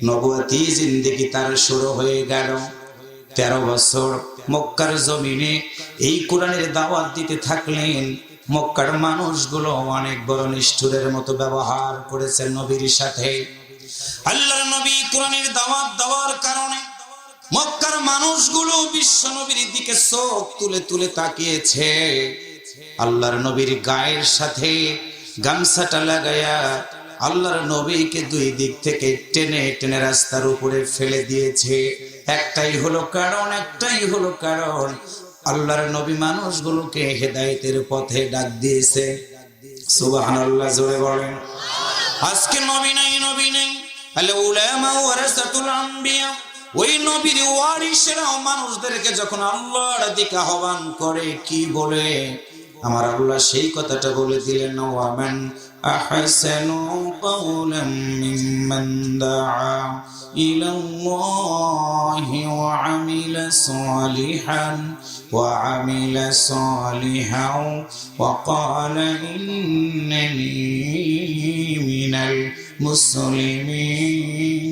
নবুয়তি জিন্দেগি তার শুরু হয়ে গেল। ১৩ বছর মক্কার জমিনে এই কোরআনের দাওয়াত দিতে থাকলেন। মক্কার মানুষগুলো অনেক বড় নিষ্ঠুরের মতো ব্যবহার করেছেন নবীর সাথে। আল্লাহর নবী কোরআনের দাওয়াত দেওয়ার কারণে মক্কার মানুষগুলো বিশ্ব নবীর দিকে চোখ তুলে তুলে তাকিয়েছে। আল্লাহর নবীর গায়ের সাথে গামছাটা লাগায়া আল্লাহর নবীকে দুই দিক থেকে টেনে টেনে রাস্তার উপরে ফেলে দিয়েছে। একটাই হলো কারণ আল্লাহর নবী মানুষগুলোকে হেদায়েতের পথে ডাক দিয়েছে। সুবহানাল্লাহ, জোরে বলেন। আজকে নবী নাই আল উলামা ওয়ারাসাতুল আম্বিয়া, ওই নবীর ওয়ারিসরাও মানুষদেরকে যখন আল্লাহর দিকে আহ্বান করে কি বলে? আমার আল্লাহ সেই কথাটা বলে দিলেন, ওয়ামান আহসানু কাওলাম মিম্মান দাআ ইলাল্লাহি ওয়া আমিলা সালিহান ওয়া ক্বালা ইন্নানি মিনাল মুসলিমিন।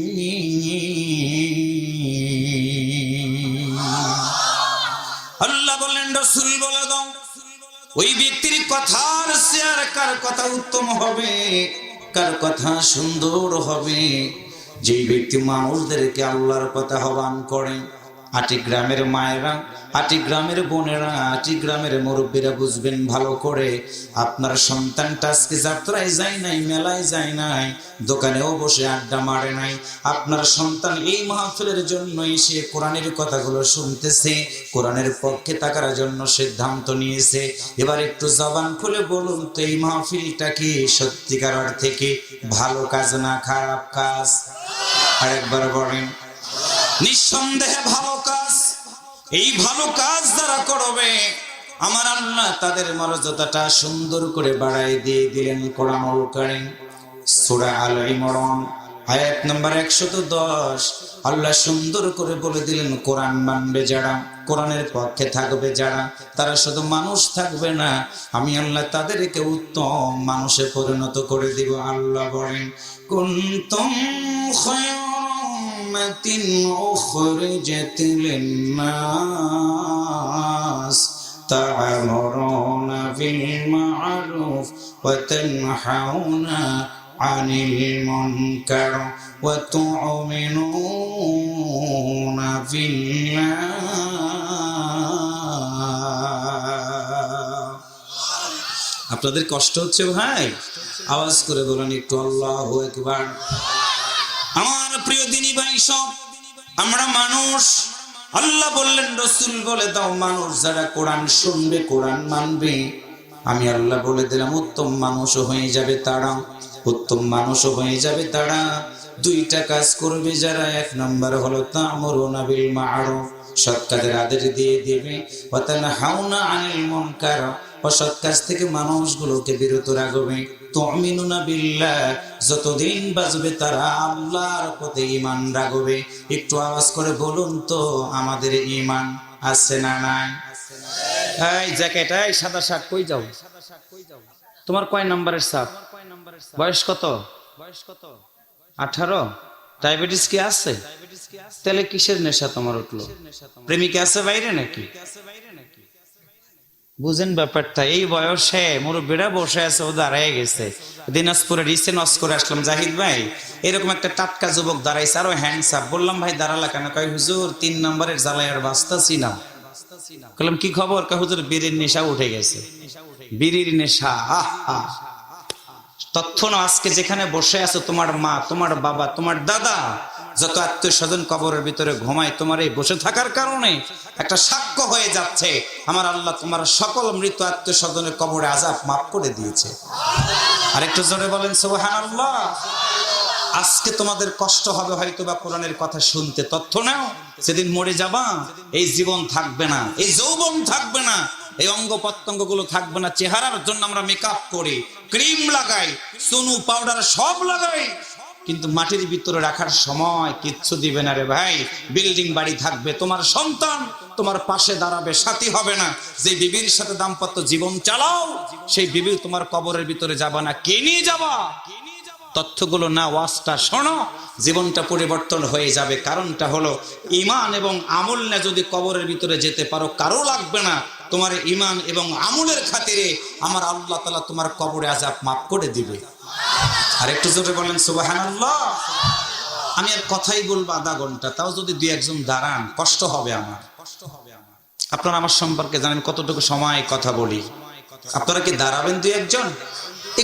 আল্লাহ বলেন, রাসূল বলে দাও, ওই ব্যক্তির কথার শেয়ার কার কথা উত্তম হবে, কার কথা সুন্দর হবে? যে ব্যক্তি মানুষদেরকে আল্লাহর কথা আহ্বান করে। আটি গ্রামের মায়েরা, আটি গ্রামের বোনেরা, আটি গ্রামের মুরব্বীরা বুঝবেন ভালো করে। আপনার সন্তানটা আজকে যাত্রায় যায় নাই, মেলায় যায় নাই, দোকানেও বসে আড্ডা মারে নাই। আপনার সন্তান এই মাহফিলের জন্য এসে কোরআনের কথাগুলো শুনতেছে, কোরআনের পক্ষে থাকার জন্য সিদ্ধান্ত নিয়েছে। এবার একটু জবান খুলে বলুন তো, এই মাহফিলটা কি সত্যিকার অর্থে কি ভালো কাজ না খারাপ কাজ? আরেকবার বলেন। নিঃসন্দেহে ভালো কাজ। এই ভালো কাজ যারা করবে, আমার আল্লাহ তাদের মর্যাদাটা সুন্দর করে বাড়াই দিয়ে দিলেন। কোরআনুল কারীম সূরা আল ইমরান আয়াত নম্বর 110 আল্লাহ সুন্দর করে বলে দিলেন, কোরআন মানবে যারা, কোরআনের পক্ষে থাকবে যারা, তারা শুধু মানুষ থাকবে না, আমি আল্লাহ তাদেরকে উত্তম মানুষে পরিণত করে দিব। আল্লাহ বলেন, কুনতুম খায়রা উম্মাতিন উখরিজাত লিন-নাস তা'মুরুনা বিল মা'রুফ ওয়া তানহাউনা আনিল মুনকার ওয়া তু'মিনুনা বিল্লাহ। আপনাদের কষ্ট হচ্ছে ভাই? আওয়াজ করে বলেন একটু আল্লাহু আকবার। আমার প্রিয় দিনী ভাই সব, আমরা মানুষ। আল্লাহ বললেন, রাসূল বলে দাও, মানুষ যারা কোরআন শুনবে, কোরআন মানবে, আমি আল্লাহ বলে দিলাম উত্তম মানুষও হয়ে যাবে তারা, উত্তম মানুষও হয়ে যাবে তারা। দুইটা কাজ করবে যারা। এক নম্বর হলো তা'মুরুনা বিল মা'রুফ, সৎ কাজের আদেশ দিয়ে দিবে, ওয়া তানহাউনা আনিল মুনকার, অসৎ কাজ থেকে মানুষগুলোকে বিরত রাখবে। তু'মিনুনা বিল্লাহ, যতদিন বাঁচবে তারা আল্লাহর পথে ঈমান রাখবে। একটু আওয়াজ করে বলুন তো, আমাদের ঈমান আছে না নাই? এই জ্যাকেট, এই সাদা শার্ট, কই যাও? তোমার কয় নাম্বারের সাপ? বয়স কত? 18? ডায়াবেটিস কি আছে? তাহলে কিসের নেশা তোমার উঠলো? প্রেমিকা আছে বাইরে নাকি? বুঝেন ব্যাপারটা। এই বয়সে মুরব্বীরা বসে আছে, ও দাঁড়ায় গেছে। দিনাজপুরে রিসেন্ট অস করে আসলাম, জাহিদ ভাই এরকম একটা টাটকা যুবক দাঁড়াইছে, আরো হ্যান্ডসাম। বললাম, ভাই দাঁড়ালা কেন? কয়, হুজুর 3 নম্বরের জ্বালায় আর বাঁচতাছি না। বললাম, কি খবর? কয়, হুজুর বিড়ির নেশা উঠে গেছে। বিড়ির নেশা, আহা! তথ্য না, আজকে যেখানে বসে আছো, তোমার মা, তোমার বাবা, তোমার দাদা, যত আত্মীয় স্বজন কবরের ভিতরে ঘুমায়, তোমার এই বসে থাকার কারণে একটা সাক্ষ্য হয়ে যাচ্ছে, আমার আল্লাহ তোমার সকল মৃত আত্মীয় স্বজনের কবরে আযাব মাফ করে দিয়েছে। আর একটু জোরে বলেন সুবহানাল্লাহ। আজকে তোমাদের কষ্ট হবে হয়তো বা কোরআনের কথা শুনতে, তথ্য নাও, সেদিন মরে যাবা, এই জীবন থাকবে না, এই যৌবন থাকবে না, এই অঙ্গ প্রত্যঙ্গ গুলো থাকবে না। চেহারার জন্য আমরা মেকআপ করি, ক্রিম লাগাই, সুনু পাউডার সব লাগাই, কিন্তু মাটির ভিতরে রাখার সময় কিচ্ছু দিবে না রে ভাই। বিল্ডিং বাড়ি থাকবে, তোমার সন্তান তোমার পাশে দাঁড়াবে, সাথী হবে না। যে বিবির সাথে দাম্পত্য জীবন চালাও, সেই বিবি তোমার কবরের ভিতরে যাবা না, কে নিয়ে যাবা? তথ্যগুলো না, ওয়াজটা শোনো, জীবনটা পরিবর্তন হয়ে যাবে। কারণটা হলো, ঈমান এবং আমল না যদি কবরের ভিতরে যেতে পারো, কারো লাগবে না। তোমার ঈমান এবং আমলের খাতিরে আমার আল্লাহ তাআলা তোমার কবরে আযাব মাফ করে দিবে। আর একটু জোরে বলেন সুবহানাল্লাহ। আমি আর কথাই বলবো আধা ঘন্টা, তাও যদি 2-1 দাঁড়ান, কষ্ট হবে আমার। আপনারা আমার সম্পর্কে জানেন কতটুকু সময় কথা বলি। আপনারা কি দাঁড়াবেন 2-1?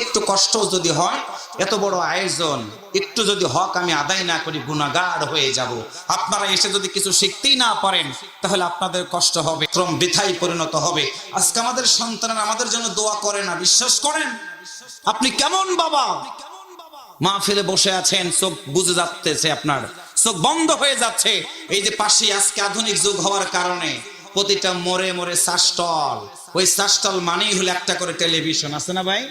একটু কষ্ট যদি হয় এত বড় আয়োজন, একটু যদি হক আমি আদায় না করি গুনাহগার হয়ে যাব। আপনারা এসে যদি কিছু শিখতেই না পারেন তাহলে আপনাদের কষ্ট হবে, শ্রম বৃথায় পরিণত হবে। আজকে আমাদের সন্তানরা আমাদের জন্য দোয়া করে না, বিশ্বাস করেন? আপনি কেমন বাবা, মাহফিলে বসে আছেন, চোখ বুজে যাচ্ছে, আপনার চোখ বন্ধ হয়ে যাচ্ছে। এই যে পাশে আজকে আধুনিক যুগ হওয়ার কারণে প্রতিটা মোড়ে মোড়ে চাষটল, ওই চাষটল মানেই হলো একটা করে টেলিভিশন, আছে না ভাই?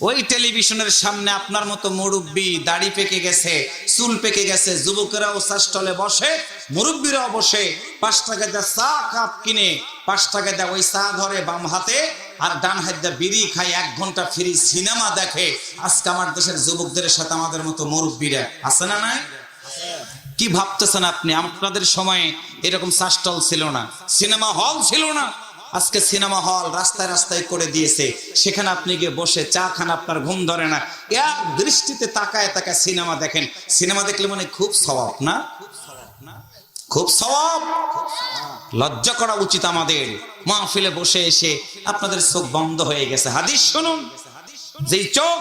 ওই টেলিভিশনের সামনে আপনার মতো মুরব্বী, দাড়ি পেকে গেছে, চুল পেকে গেছে যুবকেরাও চাষটলে বসে, মুরব্বীরাও বসে 5 টাকা দিয়ে চা কাপ কিনে 5 টাকা দিয়ে ওই চা ধরে বাম হাতে, আর ডান হাত দিয়ে বিড়ি খায়, 1 ঘন্টা ফ্রি সিনেমা দেখে। আজকে আমার দেশের যুবকদের সাথে আমাদের মতো মুরব্বীরা আছে না নাই? কি ভাবতেছেন আপনি? আপনাদের সময়ে এরকম চাষটল ছিল না, সিনেমা হল ছিল না। আজকে সিনেমা হল রাস্তায় রাস্তায় করে দিয়েছে, সেখানে আপনি গিয়ে বসে চা খান, আপনার ঘুম ধরে না, এক দৃষ্টিতে তাকায় তাকায় সিনেমা দেখেন। সিনেমা দেখলে মানে খুব সওয়াব না? খুব সওয়াব। লজ্জা করা উচিত আমাদের। মাহফিলে বসে এসে আপনাদের চোখ বন্ধ হয়ে গেছে। হাদিস শুনুন, যেই চোখ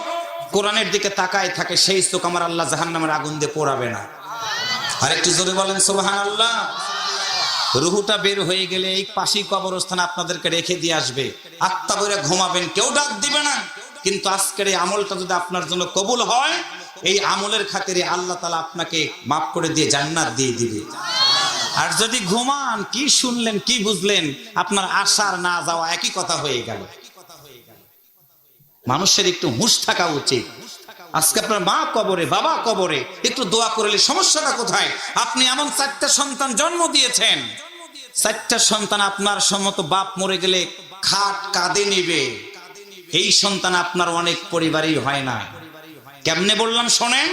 কোরআনের দিকে তাকায় থাকে সেই চোখ আমার আল্লাহ জাহান্নামের আগুন দিয়ে পোড়াবে না। আর একটু জোরে বলেন সুবহানাল্লাহ। রুহুটা বের হয়ে গেলে এই পাশেই কবরস্থান আপনাদেরকে রেখে দিয়ে আসবে, আত্মা বইরা ঘুমাবেন, কেউ ডাক দিবে না। কিন্তু আজকের এই আমলটা যদি আপনার জন্য কবুল হয়, এই আমলের খাতিরে আল্লাহ তাআলা আপনাকে মাফ করে দিয়ে জান্নাত দিয়ে দিবে। আর যদি ঘুমান, কি শুনলেন কি বুঝলেন, আপনার আসার না যাওয়া একই কথা হয়ে গেল। মানুষের একটু হুঁশ থাকা উচিত। আজকে আপনার মা কবরে, বাবা কবরে, একটু দোয়া করলে সমস্যাটা কোথায়? আপনি এমন 4টা সন্তান জন্ম দিয়েছেন, 4টা সন্তান আপনার সম্মত বাপ মরে গেলে খাট কাঁধে নিবে, এই সন্তান আপনার অনেক পরিবারই হয় না। কেমনে বললাম শোনেন,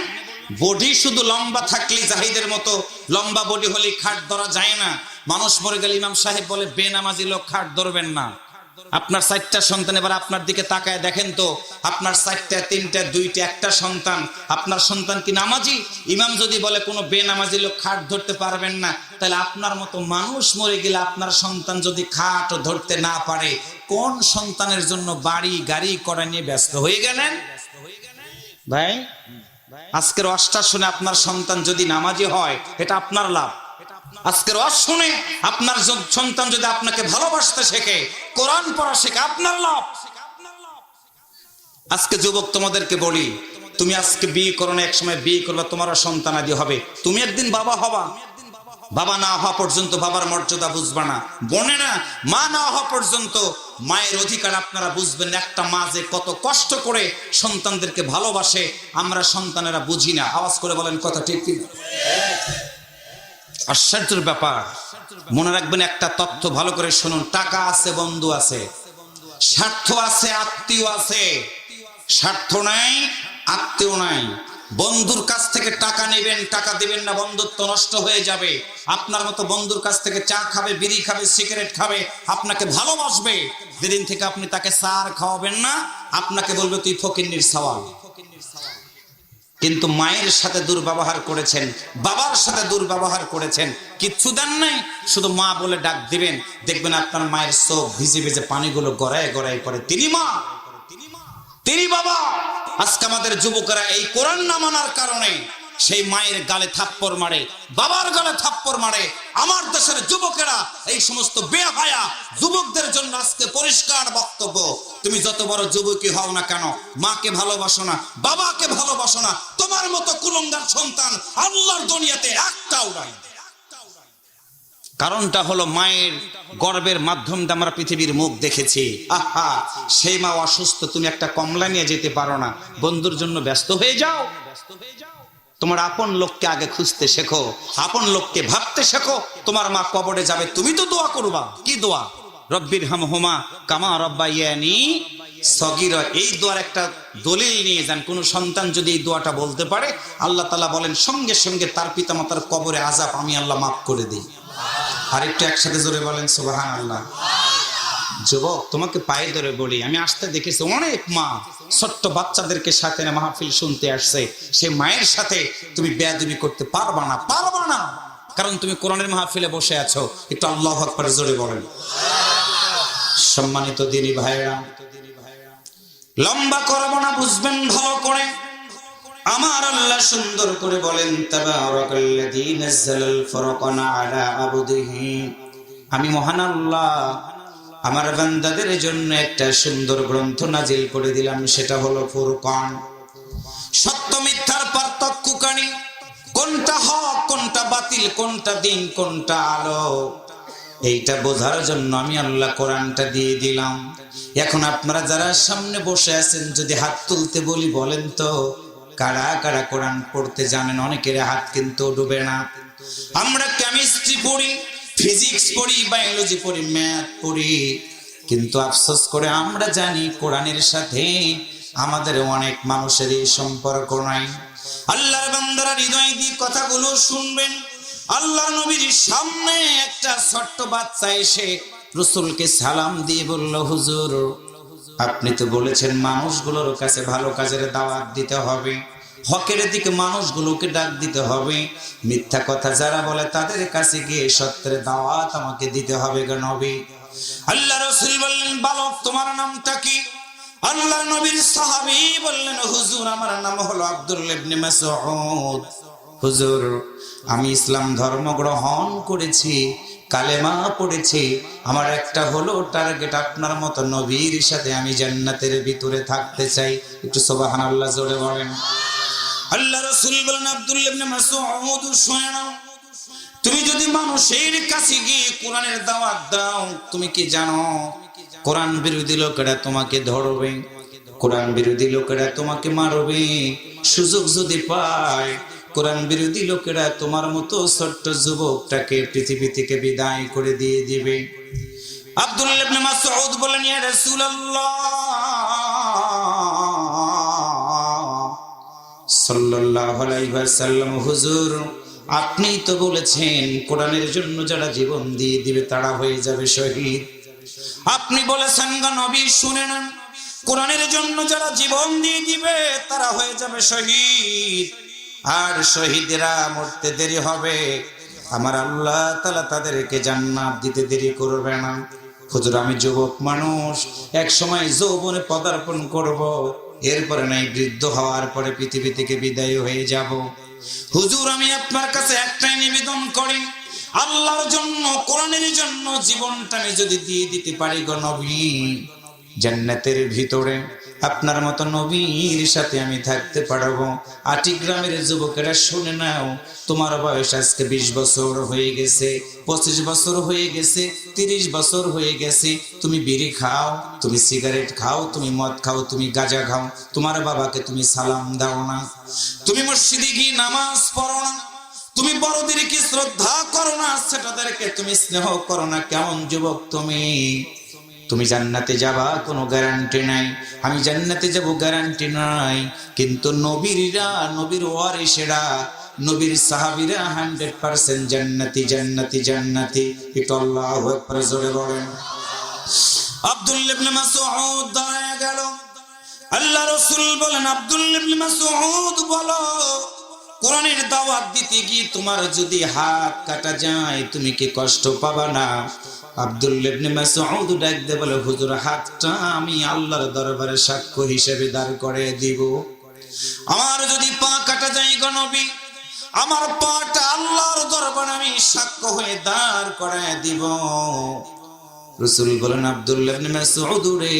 বডি শুধু লম্বা থাকলে জাহিদের মতো লম্বা বডি হলে খাট ধরা যায় না। মানুষ মরে গেলে ইমাম সাহেব বলে বেনামাজি লোক খাট ধরবেন না। আপনার 4টা সন্তান, এবার আপনার দিকে তাকায় দেখেন তো, আপনার 4টা 3টা 2টা 1টা সন্তান, আপনার সন্তান কি নামাজি? ইমাম যদি বলে কোনো বেনামাজি লোক খাট ধরতে পারবেন না, তাহলে আপনার মতো মানুষ মরে গেলে আপনার সন্তান যদি খাট ধরতে না পারে, কোন সন্তানের জন্য বাড়ি গাড়ি করা নিয়ে ব্যস্ত হয়ে গেলেন? ভাই, আজকের ওয়াজটা শুনে আপনার সন্তান যদি নামাজি হয়, এটা আপনার লাভ। আজকের ওয়াজ শুনে আপনার সন্তান যদি আপনাকে ভালোবাসতে শেখে, কোরআন পড়া শেখে, আপনার লাভ। আজকে যুবক তোমাদেরকে বলি, তুমি আজকে বিয়ে করো না, এক সময় বিয়ে করলে তোমারও সন্তানাদি হবে, তুমি একদিন বাবা হবা। বাবা না হওয়া পর্যন্ত বাবার মর্যাদা বুঝবা না। বোনেরা, মা না হওয়া পর্যন্ত মায়ের অধিকার আপনারা বুঝবেন। একটা মা যে কত কষ্ট করে সন্তানদেরকে ভালোবাসে, আমরা সন্তানেরা বুঝি না। আওয়াজ করে বলেন কথা ঠিক কি? আশ্চর্যের ব্যাপার। মনে রাখবেন একটা তথ্য ভালো করে শুনুন, টাকা আছে, বন্ধু আছে, স্বার্থ আছে, আত্মীয় আছে। স্বার্থ নাই, আত্মীয় নাই। বন্ধুর কাছ থেকে টাকা নেবেন, টাকা দিবেন না, বন্ধুত্ব নষ্ট হয়ে যাবে। আপনার মতো বন্ধুর কাছ থেকে চা খাবে, বিড়ি খাবে, সিগারেট খাবে, আপনাকে ভালোবাসবে। যেদিন থেকে আপনি তাকে চা খাওয়াবেন না, আপনাকে বলবে তুই ফকিন্নির সওয়াল। কিন্তু মায়ের সাথে দুর্ব্যবহার করেছেন, বাবার সাথে দুর্ব্যবহার করেছেন, কিচ্ছু দেন নাই, শুধু মা বলে ডাক দিবেন, দেখবেন আপনার মায়ের চোখ ভিজে ভিজে পানিগুলো গড়ায় গড়ায় পড়ে। তিনি মা, তিনি বাবা। আজকে আমাদের যুবকেরা এই কোরআন না মানার কারণে সেই মায়ের গালে থাপ্পড় মারে, বাবার গালে থাপ্পড় মারে। আমার দেশের যুবকেরা, এই সমস্ত বেহায়া যুবকদের জন্য আজকে পরিষ্কার বক্তব্য, তুমি যত বড় যুবকই হও না কেন, মাকে ভালোবাসো না, বাবাকে ভালোবাসো না, তোমার মতো কুলঙ্গার সন্তান আল্লাহর দুনিয়াতে একটাও নাই। কারণটা হলো মায়ের গর্বের মাধ্যম দিয়ে আমরা পৃথিবীর মুখ দেখেছি। আহা, সেই মা অসুস্থ, তুমি একটা কমলা নিয়ে যেতে পারো না, বন্ধুর জন্য ব্যস্ত হয়ে যাও। তোমার আপন লোককে আগে খুঁজতে শেখো, আপন লোককে ভাবতে শেখো। তোমার মা কবরে যাবে, তুমি তো দোয়া করবা। কি দোয়া? রব্বির হামহুমা কামা রাব্বায়ানি সগীরা। এই দোয়ার একটা দলিল নিয়ে যান। কোন সন্তান যদি এই দোয়াটা বলতে পারে, আল্লাহ তাআলা বলেন সঙ্গে সঙ্গে তার পিতামাতার কবরে আযাব আমি আল্লাহ মাফ করে দিই। আর একটু একসাথে জোরে বলেন সুবহানাল্লাহ। যুবক, তোমাকে পায়ে ধরে বলি, আমি আসতে দেখেছি অনেক মা ছোট্ট বাচ্চাদেরকে সাথে না মাহফিল শুনতে আসছে। সেই মায়ের সাথে তুমি বেয়াদবি করতে পারবা না, পারবা না, কারণ তুমি কোরআনের মাহফিলে বসে আছো। একটু আল্লাহু আকবার জোরে বলেন। সম্মানিত দিনী ভাইরা, লম্বা করব না, বুঝবেন ভালো করে। আমার আল্লাহ সুন্দর করে বলেন, তাবারাকাল্লাযী নাযালাল ফুরকানা আলা আবদিহি, আমি মহান আল্লাহ আমার বান্দাদের জন্য একটা সুন্দর গ্রন্থ নাজিল করে দিলাম, সেটা হলো ফুরকান। সত্য মিথ্যার পার্থক্যকারী, কোনটা হক কোনটা বাতিল, কোনটা দিন কোনটা আলো, এইটা বোঝার জন্য আমি আল্লাহ কোরআনটা দিয়ে দিলাম। এখন আপনারা যারা সামনে বসে আছেন, যদি হাত তুলতে বলি, বলেন তো কারা কারা কোরআন পড়তে জানেন? অনেকের হাত কিন্তু ডুবে না। আমরা কেমিস্ট্রি পড়ি, ফিজিক্স পড়ি, বায়োলজি পড়ি, ম্যাথ পড়ি, কিন্তু আফসোস করে আমরা জানি কোরআনের সাথে আমাদের অনেক মানুষের এই সম্পর্ক নাই। আল্লাহর বান্দারা হৃদয় দিয়ে কথাগুলো শুনবেন। আল্লাহর নবীর সামনে একটা ছোট্ট বাচ্চা এসে রাসূলকে সালাম দিয়ে বলল, হুজুর আপনি তো বলেছেন মানুষগুলোর কাছে ভালো কাজের দাওয়াত দিতে হবে, হকের দিকে মানুষগুলোকে ডাক দিতে হবে, মিথ্যা কথা যারা বলে তাদের কাছে গিয়ে সত্যের দাওয়াত আমাকে দিতে হবে গো নবী। আল্লাহ রাসূল বললেন, বালক তোমার নামটা কি? আল্লাহর নবীর সাহাবী বললেন, হুজুর আমার নাম হলো আব্দুল্লাহ ইবনে মাসউদ। হুজুর আমি ইসলাম ধর্ম গ্রহণ করেছি, কালেমা পড়েছি, আমার একটা হলো টার্গেট, আপনার মতো নবীর সাথে আমি জান্নাতের ভিতরে থাকতে চাই। একটু সুবহানাল্লাহ জোরে বলেন। আল্লাহ রাসূল বলেন, আব্দুল্লাহ ইবনে মাসউদ শুনে নাও, তুমি যদি মানুষের কাছে গিয়ে কোরআনের দাওয়াত দাও, তুমি কি জানো কোরআন বিরোধী লোকেরা তোমাকে ধরবে, কোরআন বিরোধী লোকেরা তোমাকে মারবে, সুযোগ যদি পায় কোরআন বিরোধী লোকেরা তোমার মতো ছোট্ট যুবকটাকে পৃথিবী থেকে বিদায় করে দিয়ে দিবে। আব্দুল্লাহ ইবনে মাসউদ বলেন, ইয়া রাসূলুল্লাহ সাল্লাল্লাহু আলাইহি ওয়াসাল্লাম, হুজুর আপনি তো বলেছেন কোরআনের জন্য যারা জীবন দিয়ে দিবে তারা হয়ে যাবে শহীদ। আপনি বলেছেন গো নবী, শুনে নেন, কোরআনের জন্য যারা জীবন দিয়ে দিবে তারা হয়ে যাবে শহীদ, আর শহীদেরা মরতে দেরি হবে, আমার আল্লাহ তাআলা তাদেরকে জান্নাত দিতে দেরি করবে না। হুজুর আমি যুবক মানুষ, এক সময় যৌবনে পদার্পণ করব, এরপরে নাই বৃদ্ধ হওয়ার পরে পৃথিবী থেকে বিদায় হয়ে যাব। হুজুর আমি আপনার কাছে একটাই নিবেদন করি, আল্লাহর জন্য কোরআনের জন্য জীবনটা আমি যদি দিয়ে দিতে পারি গো নবী, জান্নাতের ভিতরে আপনার মতো নবীর সাথে আমি থাকতে পারবো। আটি গ্রামের যুবকেরা শুনে নাও, তোমার বয়স আজকে 20 বছর হয়ে গেছে, 25 বছর হয়ে গেছে, 30 বছর হয়ে গেছে, তুমি বিড়ি খাও, তুমি সিগারেট খাও, তুমি মদ খাও, তুমি গাঁজা খাও, তোমার বাবাকে তুমি সালাম দাও না, তুমি মসজিদে গিয়ে নামাজ পড়ো না, তুমি বড়দেরকে শ্রদ্ধা করো না, ছোটদেরকে তুমি স্নেহ করো না, কেমন যুবক তুমি? তুমি জান্নাতে যাবা কোনো গ্যারান্টি নাই, আমি জান্নাতে যাব গ্যারান্টি নাই, কিন্তু নবীরা, নবীর ওয়ারিসেরা, নবীর সাহাবীরা 100% জান্নাতি জান্নাতি জান্নাতি। একটু আল্লাহু আকবার জোরে বলেন। আব্দুল্লাহ ইবনে মাসউদ দাঁড়ায় গেল। আল্লাহ রাসূল বলেন, আব্দুল্লাহ ইবনে মাসউদ বলো, কোরআনের দাওয়াত দিতে গিয়ে তোমার যদি হাত কাটা যায় তুমি কি কষ্ট পাবা না? আব্দুল্লাহ ইবনে মাসউদ ডাক দিয়ে বলে, হুজুর হাতটা আমি আল্লাহর দরবারে সাক্ষ্য হিসেবে দাঁড় করে দিব, আমার যদি পা কাটা যায় গো নবী, আমার পাটা আল্লাহর দরবারে আমি সাক্ষ্য হয়ে দাঁড় করায় দিব। রাসূল বলেন, আব্দুল্লাহ ইবনে মাসউদ রে,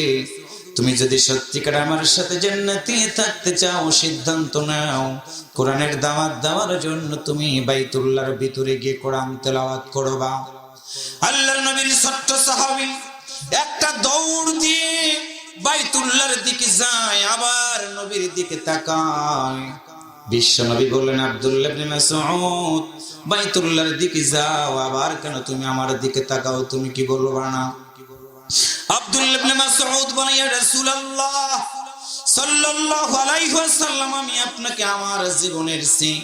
তুমি যদি সত্যিকার আমার সাথে জান্নাতে থাকতে চাও, সিদ্ধান্ত নাও, কোরআনের দাওয়াত দেওয়ার জন্য তুমি বাইতুল্লাহর ভিতরে গিয়ে কোরআন তেলাওয়াত করবা। আল্লাহর নবীর ছোট্ট সাহাবী একটা দৌড় দিয়ে বাইতুল্লাহর দিকে যায়, আবার নবীর দিকে তাকায়। বিশ্ব নবী বললেন, আব্দুল্লাহ ইবনে মাসউদ বাইতুল্লাহর দিকে যাও, আবার কেন তুমি আমার দিকে তাকাও, তুমি কি বলবা না? আব্দুল্লাহ ইবনে মাসউদ বলেন, ইয়া রাসূলুল্লাহ সাল্লাল্লাহু আলাইহি ওয়াসাল্লাম, আমি আপনাকে আমার জীবনের চেয়ে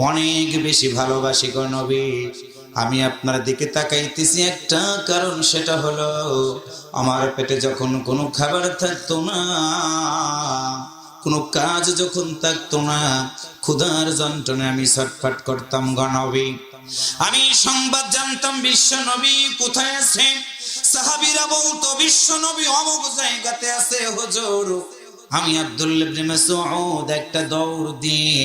অনেক বেশি ভালোবাসি গো নবী, আমি আপনার দিকে তাকাইতেছি একটা কারণ, সেটা হলো আমার পেটে যখন কোনো খাবার থাকতো না, কোনো কাজ যখন থাকতো না, ক্ষুধার যন্ত্রণায় আমি ছটফট করতাম গো নবী। আমি সংবাদ জানতাম বিশ্ব নবী কোথায় আছে, সাহাবীরা বলতো বিশ্ব নবী অমুক জায়গাতে আছে হুজুর, আমি আব্দুল্লাহ ইবনে মাসউদ একটা দৌড় দিয়ে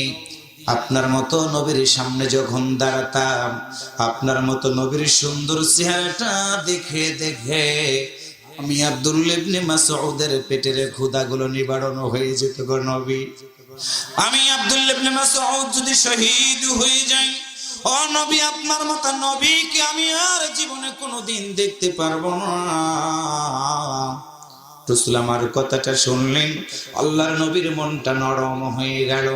আপনার মতো নবীর সামনে যখন দাঁড়াতাম, আপনার মতো নবীর সুন্দর চেহারাটা দেখে দেখে আমি আব্দুল্লাহ ইবনে মাসউদের পেটের ক্ষুধাগুলো নিবারণ হয়ে যেত গো নবী। আমি আব্দুল্লাহ ইবনে মাসউদ যদি শহীদ হয়ে যাই, ও নবী, আপনার মতো নবীকে আমি আর জীবনে কোনোদিন দেখতে পারবো না। রাসূল আমার কথাটা শুনলেন, আল্লাহর নবীর মনটা নরম হয়ে গেল।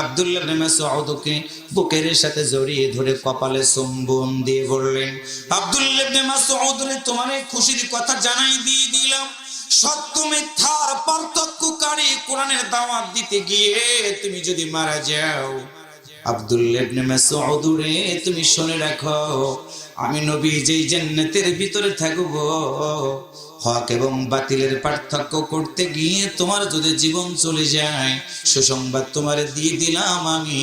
আব্দুল্লাহ ইবনে মাসউদকে বুকের সাথে জড়িয়ে ধরে কপালে চুম্বন দিয়ে বললেন, আব্দুল্লাহ ইবনে মাসউদ রে, তোমার খুশির কথা জানাই দিয়ে দিলাম। সত্য মিথ্যার পার্থক্যকারী কোরআনের দাওয়াত দিতে গিয়ে তুমি যদি মারা যাও, আব্দুল্লাহ ইবনে মাসউদ রে, তুমি শুনে রাখো, আমি নবী যেই জান্নাতের ভিতরে থাকবো, হক এবং বাতিলের পার্থক্য করতে গিয়ে তোমার যদি জীবন চলে যায়, সুসংবাদ তোমার দিয়ে দিলাম, আমি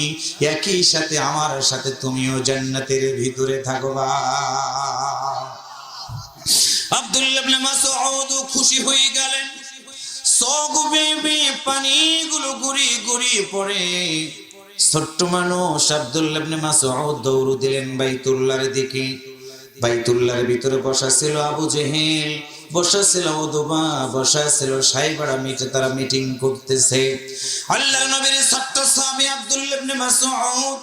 একই সাথে আমার সাথে তুমিও জান্নাতের ভিতরে থাকবা। আব্দুল্লাহ ইবনে মাসউদ খুশি হয়ে গেলেন, চোখ বেয়ে পানিগুলো গড়িয়ে গড়িয়ে পড়ে। ছোট্ট মানুষ আব্দুল্লাহ ইবনে মাসউদ দৌড় দিলেন বাইতুল্লাহর দিকে। বাইতুল্লাহর ভিতরে বসা ছিল আবু জেহেল, বসা ছিল উতবা, বসা ছিল সাইবারা, তারা মিটিং করতেছে। আল্লাহর নবীর ছোট্ট সাহাবী আব্দুল্লাহ ইবনে মাসউদ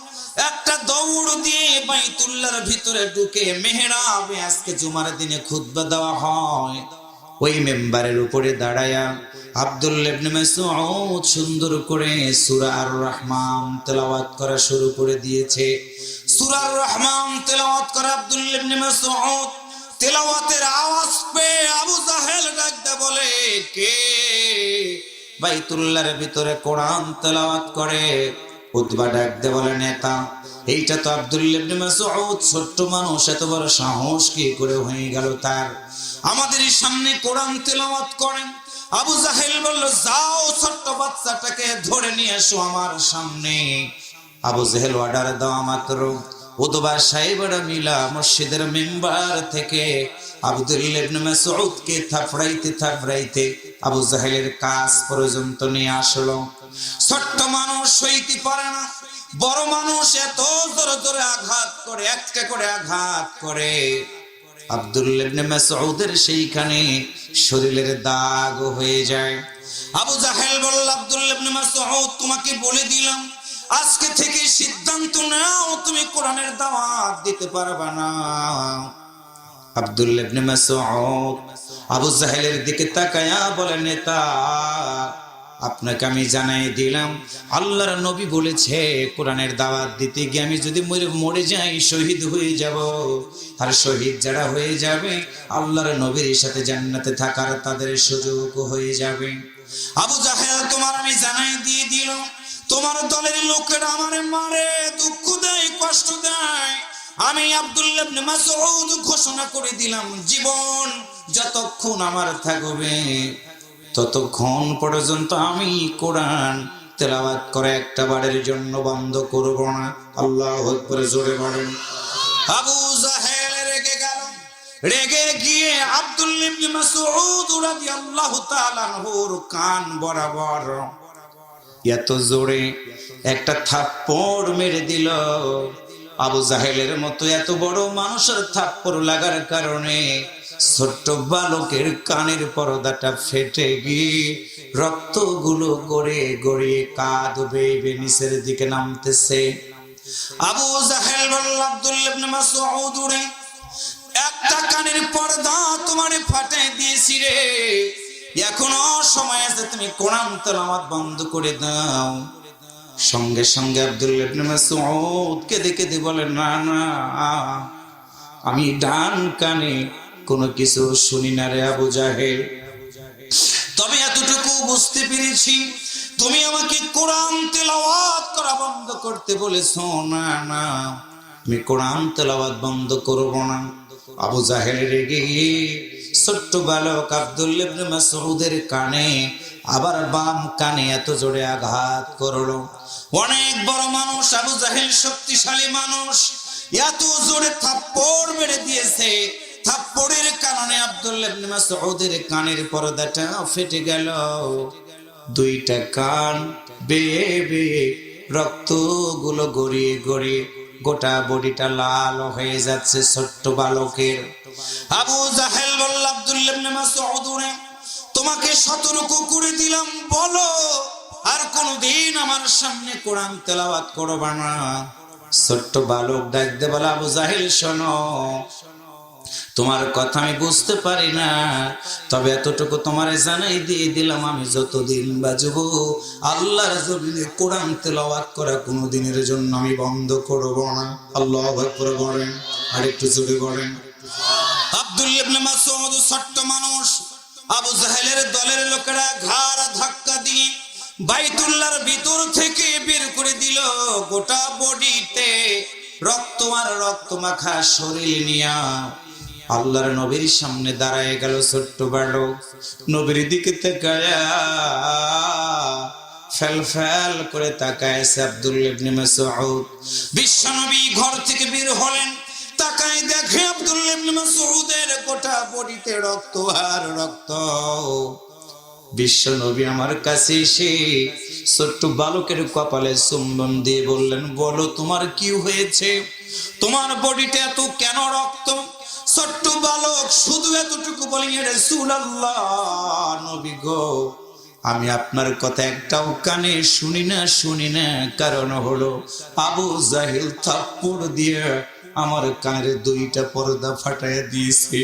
একটা দৌড় দিয়ে বাইতুল্লাহর ভিতরে ঢুকে মেহরাবে আজকে জুমার দিনে খুতবা দেওয়া হয়, ওই মেম্বারের উপরে দাঁড়ায়া আব্দুল্লাহ ইবনে মাসউদ সুন্দর করে সূরা আর রহমান তেলাওয়াত করা শুরু করে দিয়েছে। সূরা আর রহমান তেলাওয়াত করা আব্দুল্লাহ ইবনে মাসউদ তেলাওয়াতের আওয়াজ পেয়ে আবু জাহেল ডাকতে বলে, কে বাইতুল্লাহর ভিতরে কোরআন তেলাওয়াত করে? উতবা ডাকতে বলে, নেতা। এইটা তো আব্দুল্লাহ ইবনে মাসউদ, ছোট্ট মানুষ, এত বড় সাহস কি করে হয়ে গেল তার? আমাদের সামনে কোরআন তেলাওয়াত করেন। আবু জাহেল বলল, যাও ছোট্ট বাচ্চাটাকে ধরে নিয়ে এসো আমার সামনে। আবু জাহেল অর্ডার দেওয়া মাত্র উতবা সাহেবরা মিলা মসজিদের মেম্বার থেকে আব্দুল্লাহ ইবনে মাসউদকে থাপড়াইতে থাপড়াইতে আবু জাহেলের কাজ পর্যন্ত নিয়ে আসলো। ছোট্ট মানুষ সইতে পারে না, বড় মানুষ এত জোরে জোরে আঘাত করে, একটা করে আঘাত করে। আব্দুল্লাহ ইবনে মাসউদের সেইখানে শরীরের দাগ হয়ে যায়। আবু জাহেল বলল, আব্দুল্লাহ ইবনে মাসউদ, তোমাকে বলে দিলাম, আজকে থেকে সিদ্ধান্ত নাও, তুমি কোরআনের দাওয়াত দিতে পারবে না। আব্দুল্লাহ ইবনে মাসউদ আবু জাহেলের দিকে তাকায়া বলে, নেতা, আপনাকে আমি জানাই দিলাম, আল্লাহর নবী বলেছে কোরআনের দাওয়াত দিতে গিয়ে আমি যদি মরে যাই, শহীদ হয়ে যাব, আর শহীদ যারা হয়ে যাবে আল্লাহর নবীর সাথে জান্নাতে থাকার তাদের সুযোগ হয়ে যাবে। আবু জাহেল, তোমার আমি জানাই দিয়ে দিলাম, তোমার দলের লোকেরা আমারে মারে, দুঃখ দেয়, কষ্ট দেয়। আমি আব্দুল্লাহ ইবনে মাসউদ ঘোষণা করে দিলাম, জীবন যতক্ষণ আমার থাকবে ততক্ষণ পর্যন্ত আমি কোরআন তেলাওয়াত করে একটা বারের জন্য বন্ধ করব না। আল্লাহু আকবার, জোরে বলেন। আবু জাহেল রেগে গেল, রেগে গিয়ে আব্দুল্লাহ ইবনে মাসউদ রাদিয়াল্লাহু তাআলা আনহুর কান বরাবর এত জোরে একটা থাপ্পড় মেরে দিল। আবু জাহেলের মতো এত বড় মানুষের থাপ্পড় লাগার কারণে ছোট্ট বালকের কানের পর্দাটা ফেটে গিয়ে রক্তগুলো গড়িয়ে গড়িয়ে কাঁধ বেয়ে নিচের দিকে নামতেছে। আবু জাহেল বলল, আব্দুল্লাহ ইবনে মাসউদ রে, একটা কানের পর্দা তোমারে ফাটাই দিয়েছি রে, এখনো সময় আছে, তুমি কোরআন তেলাওয়াত বন্ধ করে দাও। সঙ্গে সঙ্গে আব্দুল্লাহ ইবনে মাসউদ কেঁদে কেঁদে বলে, না না, আমি ডান কানে কোনো কিছু শুনি না রে আবু জাহেল, তবে এতটুকু বুঝতে পেরেছি তুমি আমাকে কোরআন তেলাওয়াত করা বন্ধ করতে বলেছো। না না, আমি কোরআন তেলাওয়াত বন্ধ করব না। আবু জাহেল রেগে গিয়ে ছোট্ট বালক আব্দুল্লাহ ইবনে মাসউদের কানে আবার বাম কানে এত জোরে আঘাত করলো। অনেক বড় মানুষ আবু জাহেল, শক্তিশালী মানুষ, এত জোরে থাপ্পড় মেরে দিয়েছে, থাপ্পড়ের কারণে আব্দুল্লাহ ইবনে মাসউদের কানের পর্দাটা ফেটে গেল। দুইটা কান বেয়ে বেয়ে রক্তগুলো গড়িয়ে গড়িয়ে গোটা বডিটা লাল হয়ে যাচ্ছে ছোট্ট বালকের। আবু জাহেল বলল, আব্দুল্লাহ ইবনে মাসউদ, তোমাকে সতর্ক করে দিলাম, বলো আর কোনদিন আমার সামনে কোরআন তেলাওয়াত করবা না। ছোট্ট বালক ডাকতে বলে, আবু জাহেল শোনো, তোমার কথা আমি বুঝতে পারি না, তবে এতটুকু তোমারে জানাই দিয়ে দিলাম, আমি যতদিন বাঁচব আল্লাহর জমিনে কোরআন তেলাওয়াত করা কোনোদিনের জন্য আমি বন্ধ করব না। আল্লাহু আকবার বলেন, আর একটু জোরে বলেন। আব্দুল্লাহ ইবনে মাসউদ ছোট্ট মানুষ, আবু জাহেলের দলের লোকেরা ঘাড় ধাক্কা দিয়ে বাইতুল্লাহর ভিতর থেকে বের করে দিল। গোটা বডিতে রক্ত আর রক্ত মাখা শরীর নিয়া আল্লাহর নবীর সামনে দাঁড়ায় গেল ছোট্ট বালক। নবীর দিকে তাকায়া ফেল ফেল করে তাকায়ছে আব্দুল্লাহ ইবনে মাসউদ। বিশ্বনবী ঘর থেকে বের হলেন, তাকায় দেখে আব্দুল্লাহ ইবনে মাসউদের গোটা বডিতে রক্ত আর রক্ত। বিশ্বনবী আমার কাছে এসে ছোট্ট বালকের কপালে চুম্বন দিয়ে বললেন, বলো তোমার কি হয়েছে, তোমার বডিতে এত কেন রক্ত? ছোট্ট বালক শুধু এতটুকু বলি, রাসূলুল্লাহ, নবী গো, আমি আপনার কথা একটাও কানে শুনি না, কারণ হলো আবু জাহেল থাপ্পড় দিয়ে আমার কানের দুইটা পর্দা ফাটাইয়া দিয়েছে।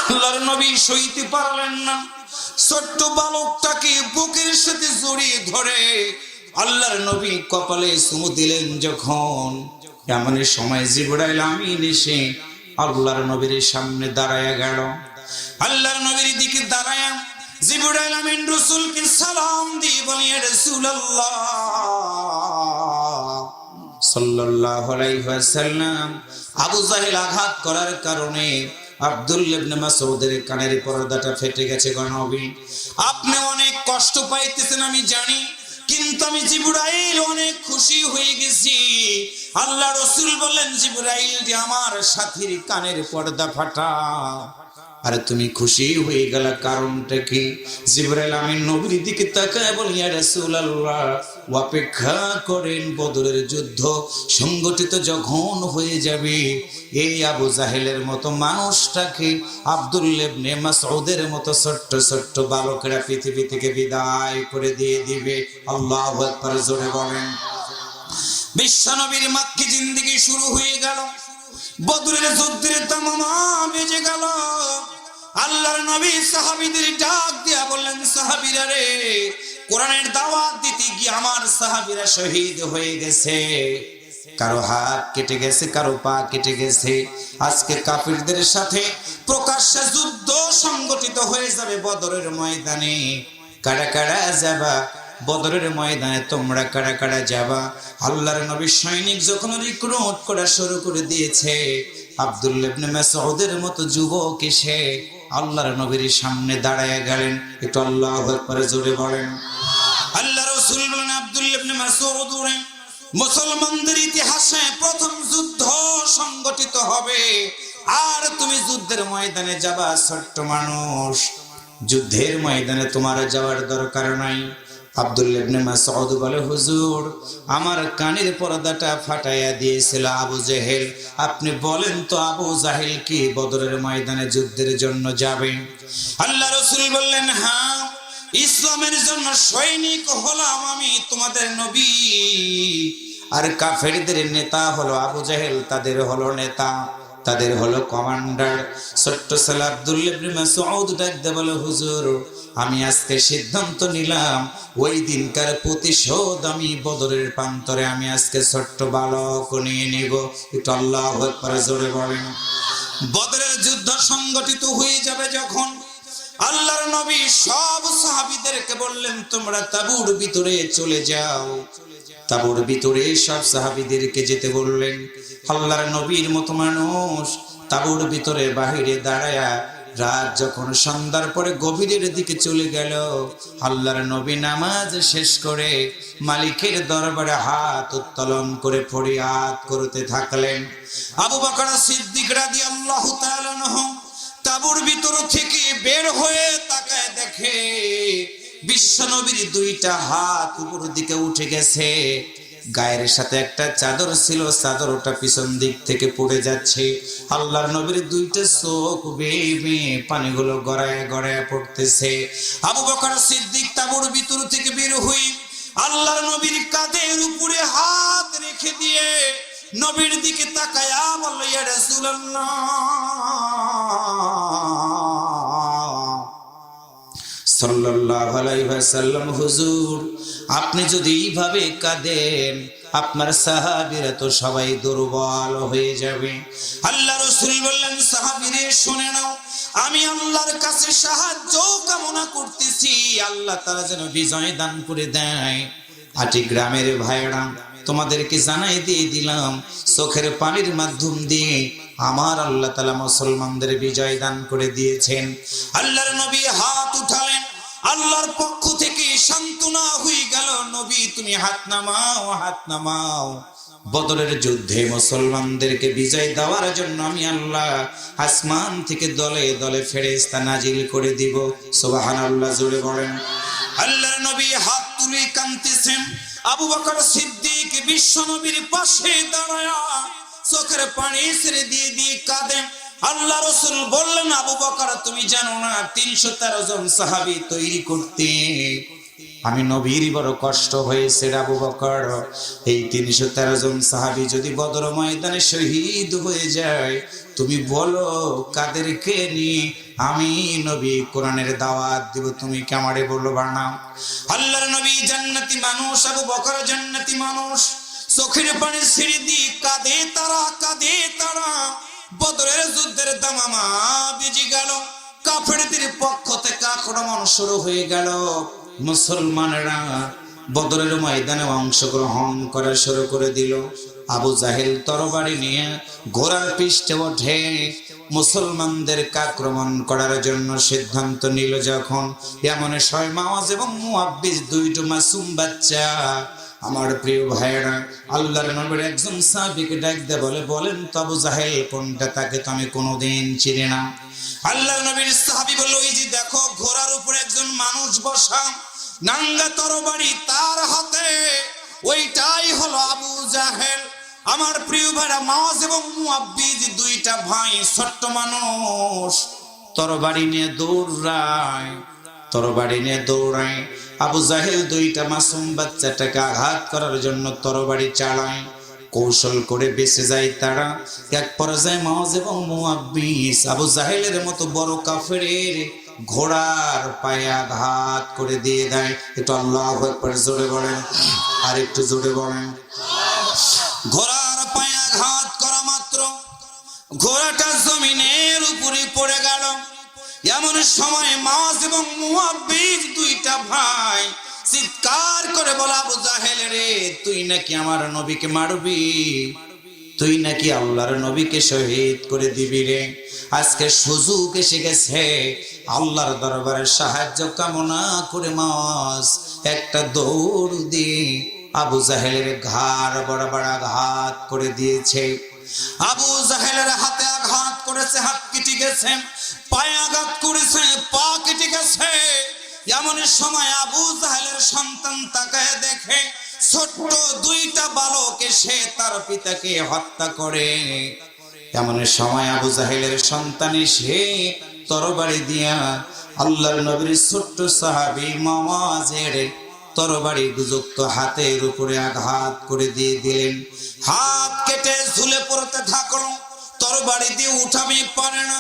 আল্লাহর নবী সইতে পারলেন না, ছোট্ট বালকটাকে বুকের সাথে জড়িয়ে ধরে আল্লাহর নবী কপালে চুমু দিলেন। যখন এমন সময় জিবরাইল আমিন এসে আল্লাহর নবীর সামনে দাঁড়ায়া গেল। আল্লাহর নবীর দিকে দাঁড়ায়া জিবরাইল আমিন রাসূলকে সালাম দিয়ে বলি, রাসূলুল্লাহ সাল্লাল্লাহু আলাইহি ওয়াসাল্লাম, আবু জাহেল আঘাত করার কারণে আব্দুল্লাহ ইবনে মাসউদের কানের পর্দাটা ফেটে গেছে। গো নবী, আপনি অনেক কষ্ট পাইতেছেন আমি জানি, কিন্তু আমি জিবরাইল অনেক খুশি হয়ে গেছি। আল্লাহ রাসূল বললেন, জিবরাইল যে আমার সাথীর কানের পর্দা ফাটা, আরে তুমি খুশি হয়ে গেল, কারণটা কি? জিবরাইল আমিন নবীর দিকে তাকায় বলি, ইয়া রাসূলুল্লাহ, অপেক্ষা করেন, বদরের যুদ্ধ সংগঠিত যখন হয়ে যাবে, এই আবু জাহেলের মতো মানুষটাকে আব্দুল্লাহ ইবনে মাসউদের মতো ছোট্ট ছোট্ট বালকেরা পৃথিবী থেকে বিদায় করে দিয়ে দিবে। আল্লাহু আকবার জোরে বলেন। বিশ্বনবীর মাক্কি জিন্দেগি শুরু হয়ে গেল, বদরের যুদ্ধের তামামা বেজে গেল। আল্লাহর নবী সাহাবীদের ডাক দিয়া বললেন, সাহাবীরা রে, কোরআনের দাওয়াত দিতে গিয়ে আমার সাহাবীরা শহীদ হয়ে গেছে, কারো হাত কেটে গেছে, কারো পা কেটে গেছে। আজকে কাফিরদের সাথে প্রকাশ্যে যুদ্ধ সংগঠিত হয়ে যাবে বদরের ময়দানে। কারা কারা যাবা বদরের ময়দানে? তোমরা কারা কারা যাবা? আল্লাহর নবী সৈনিক যখন রিক্রুট করা শুরু করে দিয়েছে, আব্দুল্লাহ ইবনে মাসউদের মতো যুবক এসে আল্লাহর নবীর সামনে দাঁড়ায় গেলেন। একটু আল্লাহু আকবার জোরে বলেন। আল্লাহ রাসূল বলেন, আব্দুল্লাহ ইবনে মাসউদ, মুসলমানদের ইতিহাসে প্রথম যুদ্ধ সংগঠিত হবে, আর তুমি যুদ্ধের ময়দানে যাবা। ছোট্ট মানুষ, যুদ্ধের ময়দানে তোমার যাওয়ার দরকার নাই। আব্দুল্লাহ ইবনে মাসউদ বলে, হুজুর, আমার কানের পর্দাটা ফাটাইয়া দিয়েছিল আবু জাহেল, আপনি বলেন তো আবু জাহেল কি বদরের ময়দানে যুদ্ধের জন্য যাবে? আল্লাহ রাসূল বললেন, হ্যাঁ, ইসলামের জন্য সৈনিক হলাম আমি, তোমাদের নবী, আর কাফেরদের নেতা হলো আবু জাহেল, তাদের হলো নেতা, তাদের হলো কমান্ডার। ছোট্ট ছেলে আব্দুল্লাহ ইবনে মাসউদ ডাকতে বলে, হুজুর, আমি আজকে সিদ্ধান্ত নিলাম, ওই দিনকার প্রতিশোধ আমি বদরের প্রান্তরে আমি আজকে ছোট্ট বালক নিয়ে নেব। একটু আল্লাহু আকবার জোরে বলেন। বদরের যুদ্ধ সংগঠিত হয়ে যাবে যখন, আল্লাহর নবী সব সাহাবীদেরকে বললেন, তোমরা তাঁবুর ভিতরে চলে যাও। তাঁবুর ভিতরে সব সাহাবীদেরকে যেতে বললেন। আল্লাহর নবীর মতো মানুষ তাঁবুর ভিতরে বাহিরে দাঁড়ায়া রাত যখন সন্ধ্যার পরে গভীরের দিকে চলে গেল, আল্লাহর নবী নামাজ শেষ করে মালিকের দরবারে হাত উত্তোলন করে ফরিয়াদ করতে থাকলেন। আবু বকর সিদ্দিক রাদিয়াল্লাহু তাআলা আনহু তাঁবুর ভিতর থেকে বের হয়ে তাকায় দেখে বিশ্ব নবীর দুইটা হাত উপর দিকে উঠে গেছে, গায়ের সাথে একটা চাদর ছিল, চাদরটা পিছন দিক থেকে পড়ে যাচ্ছে। আল্লাহর নবীর দুইটা চোখ বেয়ে বেয়ে পানিগুলো গড়ায় গড়ায় পড়তেছে। আবু বকর সিদ্দিক তাঁবুর ভিতর থেকে বের হই আল্লাহর নবীর কাঁধের উপরে হাত রেখে দিয়ে নবীর দিকে তাকায়া বলল, ইয়া রাসূলুল্লাহ সাল্লাল্লাহু আলাইহি ওয়াসাল্লাম, হুজুর আপনি যদি এইভাবে কাঁদেন আপনার সাহাবীরা তো সবাই দুর্বল হয়ে যাবে। আল্লাহ রাসূল বললেন, সাহাবীরে শুনে নাও, আমি আল্লাহর কাছে সাহায্য কামনা করতেছি, আল্লাহ তাআলা যেন বিজয় দান করে দেয়। আটি গ্রামের ভাইরা, তোমাদেরকে জানাই দিয়ে দিলাম, চোখের পানির মাধ্যম দিয়ে আমার আল্লাহ তাআলা মুসলমানদের বিজয় দান করে দিয়েছেন। আল্লাহর নবী হাত উঠালেন, আল্লাহর পক্ষ থেকে সান্ত্বনা হয়ে গেল, নবী তুমি হাত নামাও, হাত নামাও। বদরের যুদ্ধে মুসলমানদেরকে বিজয় দেওয়ার জন্য আমি আল্লাহ আসমান থেকে দলে দলে ফেরেশতা নাজিল করে দিব। সুবহানাল্লাহ, জোরে বলেন। আল্লাহর নবী হাত তুলে কাঁদতেছেন। আবু বকর সিদ্দিক বিশ্ব নবীর পাশে দাঁড়ায়া চোখের পানি ছেড়ে দিয়ে দিয়ে কাঁদেন। আল্লাহ রাসূল বললেন, আবু বকর তুমি জানো না 313 জন সাহাবী তৈরি করতে আমি নবীর বড় কষ্ট হয়েছে রে আবু বকর। এই 313 জন সাহাবী যদি বদর ময়দানে শহীদ হয়ে যায়, তুমি বলো কাদেরকে নিয়ে আমি নবী কোরআনের দাওয়াত দিব, তুমি কি আমারে বলবা না? আল্লাহর নবী জান্নাতি মানুষ, আবু বকর জান্নাতি মানুষ, চোখের পানি ছেড়ে দিয়ে কাঁদে তারা, কাঁদে তারা। বদরের যুদ্ধের দামামা বেজে গেল, কাফেরদের পক্ষ থেকে আক্রমণ শুরু হয়ে গেল। মুসলমানেরা বদরের ময়দানে অংশগ্রহণ করা শুরু করে দিল। আবু জাহেল তরবারি নিয়ে ঘোড়ার পৃষ্ঠে ওঠে মুসলমানদেরকে আক্রমণ করার জন্য সিদ্ধান্ত নিল। যখন এমন সময় মাওয়াজ এবং মুআব্বিজ দুইটো মাসুম বাচ্চা, আমার প্রিয় ভাইয়েরা, আল্লাহর নবীর একজন সাহাবীকে ডাক দিয়ে বলেন তো আবু জাহেল কোনটা, তাকে তো আমি কোনোদিন চিনি না। আল্লাহর নবীর সাহাবী বলল, ওই যে দেখো ঘোড়ার উপরে একজন মানুষ বসা, নাঙ্গা তরবারি তার হাতে, ওইটাই হলো আবু জাহেল। আমার প্রিয় ভাইরা, মাওয়াজ এবং মুআব্বিজ দুইটা ভাই, ছোট্ট মানুষ, তরবারি নিয়ে দৌড়ায়, তরবারি নিয়ে দৌড়ায়। আবু জাহেল দুইটা মাসুম বাচ্চাটাকে আঘাত করার জন্য তরবারি চালায়, কৌশল করে বেঁচে যায় তারা। এক পর্যায়ে মাওয়াজ এবং মুআব্বিজ আবু জাহেলের মতো বড় কাফেরের ঘোড়ার পায়ে আঘাত করে দিয়ে দেয়। একটু আল্লাহু আকবার জোরে বলেন, আর একটু জোরে বলেন। ঘোড়ার পায়ে আঘাত করা মাত্র ঘোড়াটা জমিনের উপরে পড়ে গেল। এমন সময় মাওয়াজ এবং মুআব্বিজ দুইটা ভাই চিৎকার করে বলে, আবু জাহেল রে, তুই নাকি আমার নবীকে মারবি, তুই নাকি আল্লাহর নবীকে শহীদ করে দিবি রে। আজকে সুযোগ এসে গেছে, আল্লাহর দরবারে সাহায্য কামনা করে মাওয়াজ একটা দৌড় দিয়ে আবু জাহেলের ঘাড় বরাবর আঘাত করে দিয়েছে। আবু জাহেলের হাতে আঘাত করেছে, হাত কেটে গেছে, পায়ে আঘাত করেছে, পা কেটে গেছে। এমন সময় আবু জাহেলের সন্তান তাকায় দেখে ছোট্ট দুইটা বালক এসে তার পিতাকে হত্যা করে। এমন সময় আবু জাহেলের সন্তান এসে তরবারি দিয়া আল্লাহর নবীর ছোট্ট সাহাবী মাওয়াজের তরবারি যুক্ত হাতের উপরে আঘাত করে দিয়ে দিলেন। হাত কেটে ঝুলে পড়তে থাকলো, তরবারি দিয়ে উঠাবে পারে না।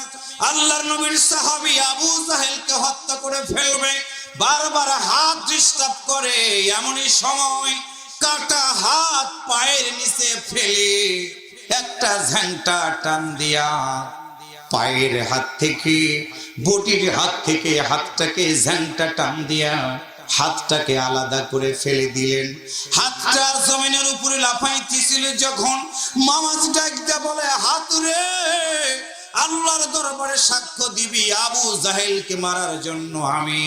আল্লাহর নবীর সাহাবী আবু জাহেলকে হত্যা করে ফেলবে, বারবার হাত ডিস্টার্ব করে। এমনই সময় কাটা হাত পায়ের নিচে ফেলে একটা ঝাংটা টান দিয়া পায়ের হাত থেকে, বটির হাত থেকে হাতটাকে ঝাংটা টান দিয়া হাতটাকে আলাদা করে ফেলে দিলেন। হাতটা জমিনের উপরে লাফাইতেছিল যখন মাওয়াজ ডাকতে বলে, হাত রে, আল্লাহর দরবারে সাক্ষ্য দিবি আবু জাহেলকে মারার জন্য আমি